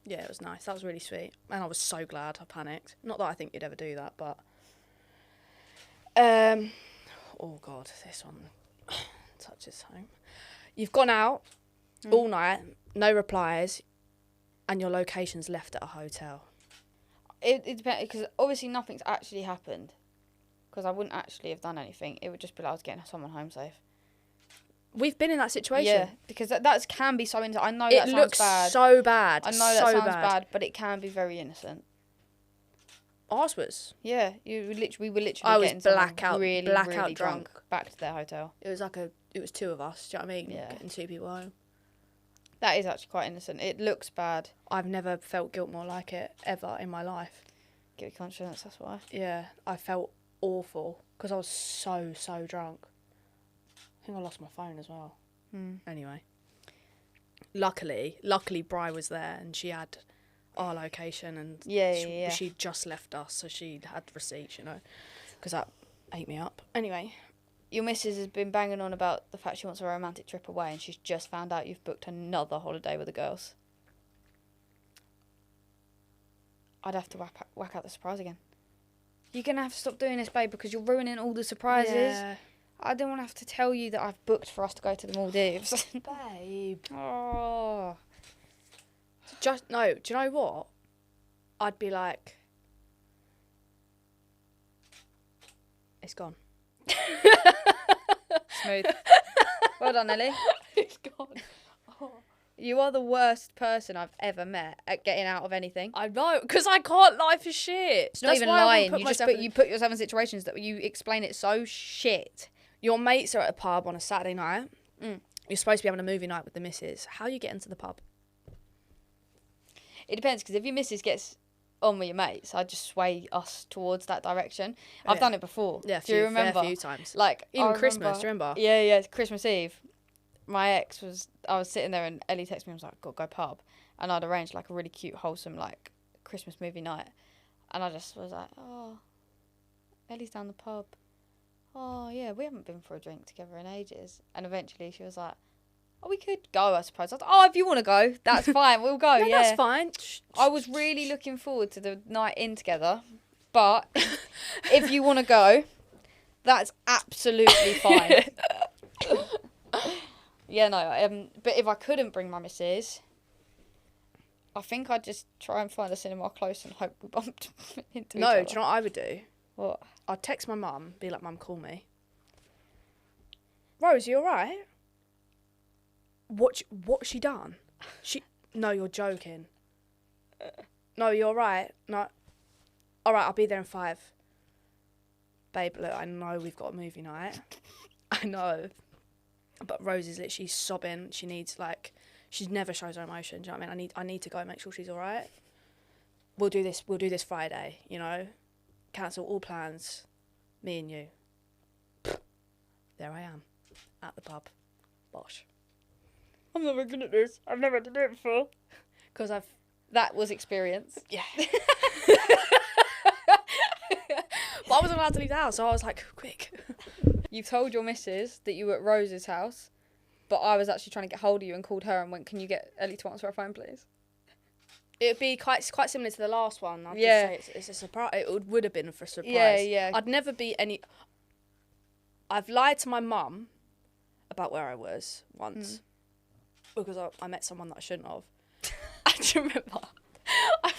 Yeah, it was nice. That was really sweet. And I was so glad. I panicked. Not that I think you'd ever do that, but... Oh, God, this one touches home. You've gone out all night, no replies, and your location's left at a hotel. It depends, because obviously nothing's actually happened. Because I wouldn't actually have done anything. It would just be like I was getting someone home safe. We've been in that situation. Yeah, because that can be so innocent. I know It that sounds looks bad. so bad. I know that so sounds bad, but it can be very innocent. Ours was. Yeah, we were literally I was getting someone blackout really drunk. drunk back to their hotel. It was two of us. Do you know what I mean? Yeah. Getting two people home. That is actually quite innocent. It looks bad. I've never felt guilt more like it ever in my life. Guilty conscience, that's why. Yeah, I felt awful because I was so drunk. I think I lost my phone as well. Anyway, luckily Bri was there and she had our location and she'd just left us, so she had receipts, you know, because that ate me up. Anyway, your missus has been banging on about the fact she wants a romantic trip away, and she's just found out you've booked another holiday with the girls. I'd have to whack out the surprise again. You're going to have to stop doing this, babe, because you're ruining all the surprises. Yeah. I don't want to have to tell you that I've booked for us to go to the Maldives. Babe. Oh. Do you know what? I'd be like, it's gone. Smooth. Well done, Ellie. It's gone. Oh. You are the worst person I've ever met at getting out of anything. I know, because I can't lie for shit. It's not even lying. You put yourself in situations that you explain it so shit. Your mates are at a pub on a Saturday night. You're supposed to be having a movie night with the missus. How you get into the pub? It depends, because if your missus gets on with your mates, I just sway us towards that direction. I've done it before. Yeah, do you remember? A few times. Like even Christmas, do you remember? Yeah, Christmas Eve. My ex I was sitting there and Ellie texted me and was like, "Gotta go pub," and I'd arranged like a really cute, wholesome like Christmas movie night, and I just was like, "Oh, Ellie's down the pub. Oh yeah, we haven't been for a drink together in ages." And eventually she was like, "Oh, we could go, I suppose." I was like, "Oh, if you want to go, that's fine. We'll go." Yeah, that's fine. I was really looking forward to the night in together, but if you want to go, that's absolutely fine. Yeah, no. But if I couldn't bring my missus, I think I'd just try and find a cinema close and hope we bumped into each other. No, do you know what I would do? What? I'd text my mum, be like, "Mum, call me." Rose, you alright? What's she done? No, you're joking. No, you're right. No. All right, I'll be there in 5. Babe, look, I know we've got a movie night. I know. But Rose is literally sobbing. She needs, like, she never shows her emotion. Do you know what I mean? I need to go and make sure she's all right. We'll do this Friday, you know? Cancel all plans. Me and you. There I am. At the pub. Bosh. I'm never good at this. I've never done it before. Because That was experience. Yeah. But I wasn't allowed to leave the house, so I was like, quick. You told your missus that you were at Rose's house, but I was actually trying to get hold of you and called her and went, can you get Ellie to answer her phone, please? It would be quite similar to the last one. I'd Yeah. just say it's a surprise. It would have been for a surprise. Yeah. I'd never be any... I've lied to my mum about where I was once because I met someone that I shouldn't have. I do remember.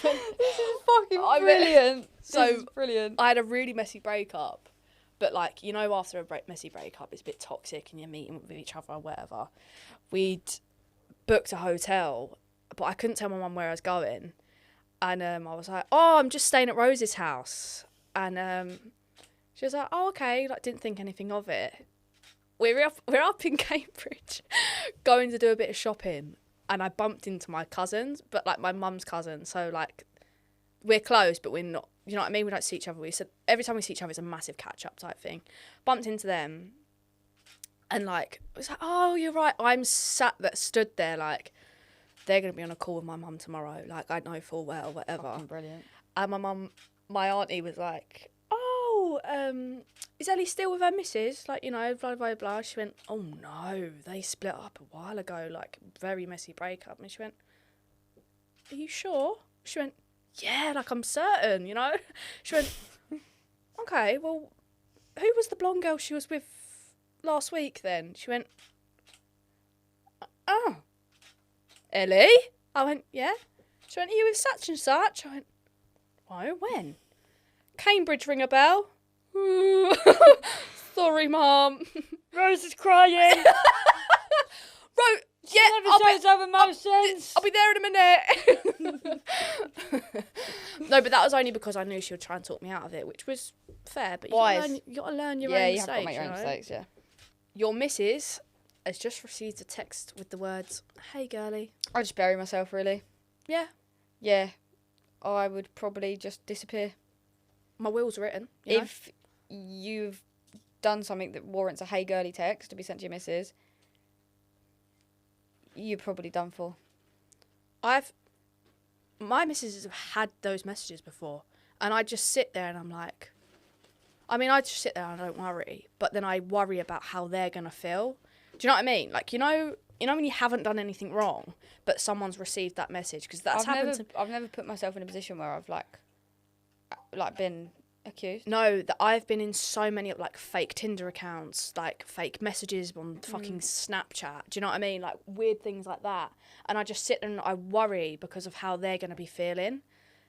This is fucking brilliant. So brilliant. I had a really messy breakup, but like, you know, after a messy breakup, it's a bit toxic and you're meeting with each other or whatever. We'd booked a hotel, but I couldn't tell my mum where I was going, and I was like, "Oh, I'm just staying at Rose's house," and she was like, "Oh, okay," like didn't think anything of it. We're up in Cambridge, going to do a bit of shopping, and I bumped into my cousins, but like my mum's cousin, so like we're close, but we're not. You know what I mean? We don't see each other. We said every time we see each other, it's a massive catch up type thing. Bumped into them, and like it was like, "Oh, you're right." I'm stood there like they're gonna be on a call with my mum tomorrow. Like I know full well, whatever. Fucking brilliant. And my auntie was like, "Oh, is Ellie still with her missus? Like, you know, blah, blah, blah." She went, "Oh, no, they split up a while ago, like, very messy breakup." And she went, "Are you sure?" She went, "Yeah, like, I'm certain, you know?" She went, "Okay, well, who was the blonde girl she was with last week then?" She went, "Oh, Ellie?" I went, "Yeah." She went, "Are you with such and such?" I went, "Oh, when?" "Cambridge, ring a bell." "Sorry, Mum." Rose is crying. Yeah, Never shows her emotions. I'll be there in a minute. No, but that was only because I knew she would try and talk me out of it, which was fair. But you got to learn your own mistakes. Yeah, you have got to make your own mistakes, yeah. Your missus has just received a text with the words, "Hey, girlie." I just bury myself, really. Yeah. Yeah. I would probably just disappear. My will's written. You know? If you've done something that warrants a "hey girly" text to be sent to your missus, you're probably done for. My missus have had those messages before, and I just sit there and I'm like, I just sit there and I don't worry, but then I worry about how they're gonna feel. Do you know what I mean? Like, you know when you haven't done anything wrong, but someone's received that message, because that's happened. I've never put myself in a position where I've like been accused. No, that I've been in so many like fake Tinder accounts, like fake messages on fucking Snapchat. Do you know what I mean? Like weird things like that. And I just sit there and I worry because of how they're going to be feeling.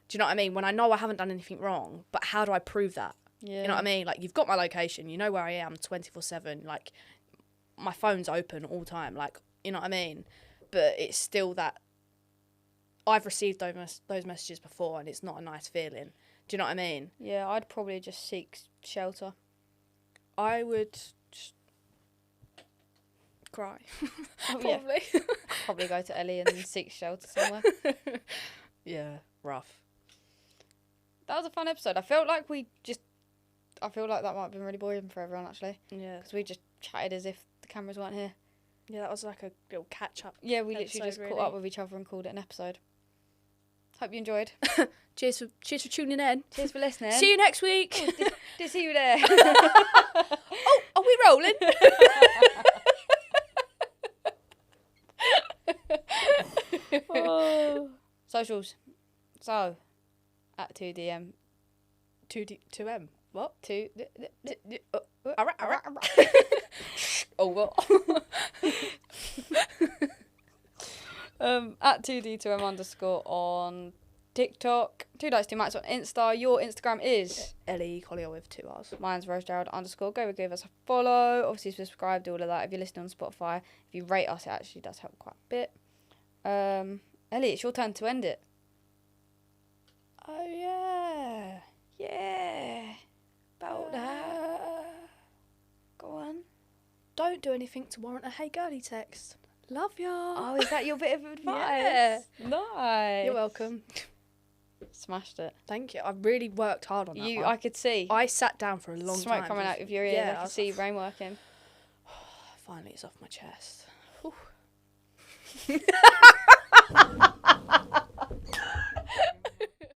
Do you know what I mean? When I know I haven't done anything wrong, but how do I prove that? Yeah. You know what I mean? Like, you've got my location, you know where I am 24/7. Like, my phone's open all the time. Like, you know what I mean? But it's still that I've received those messages before, and it's not a nice feeling. Do you know what I mean? Yeah, I'd probably just seek shelter. I would just cry. Probably. Yeah. Probably go to Ellie and seek shelter somewhere. Yeah, rough. That was a fun episode. I feel like that might have been really boring for everyone, actually. Yeah. Because we just chatted as if the cameras weren't here. Yeah, that was like a little catch-up. Yeah, we literally just caught up with each other and called it an episode. Hope you enjoyed. Cheers for tuning in. Cheers for listening. See you next week. Oh, did see you there. Oh, are we rolling? Oh. Socials. So, at 2DM. 2M. What? 2. Alright. Oh, what? At 2D2M_ on TikTok. 2Dykes2Mics on Insta. Your Instagram is Ellie Collier with 2 R's. Mine's RoseGerald_. Go give us a follow. Obviously subscribe, do all of that. If you're listening on Spotify, if you rate us, it actually does help quite a bit. Ellie, it's your turn to end it. Oh, yeah. Yeah. About that. Go on. Don't do anything to warrant a hey girly text. Love ya. Oh, is that your bit of advice? Yeah. Nice. You're welcome. Smashed it. Thank you. I've really worked hard on that one. I could see. I sat down for a long time. Smoke coming out of your ears. Yeah, I could see your brain working. Finally, it's off my chest.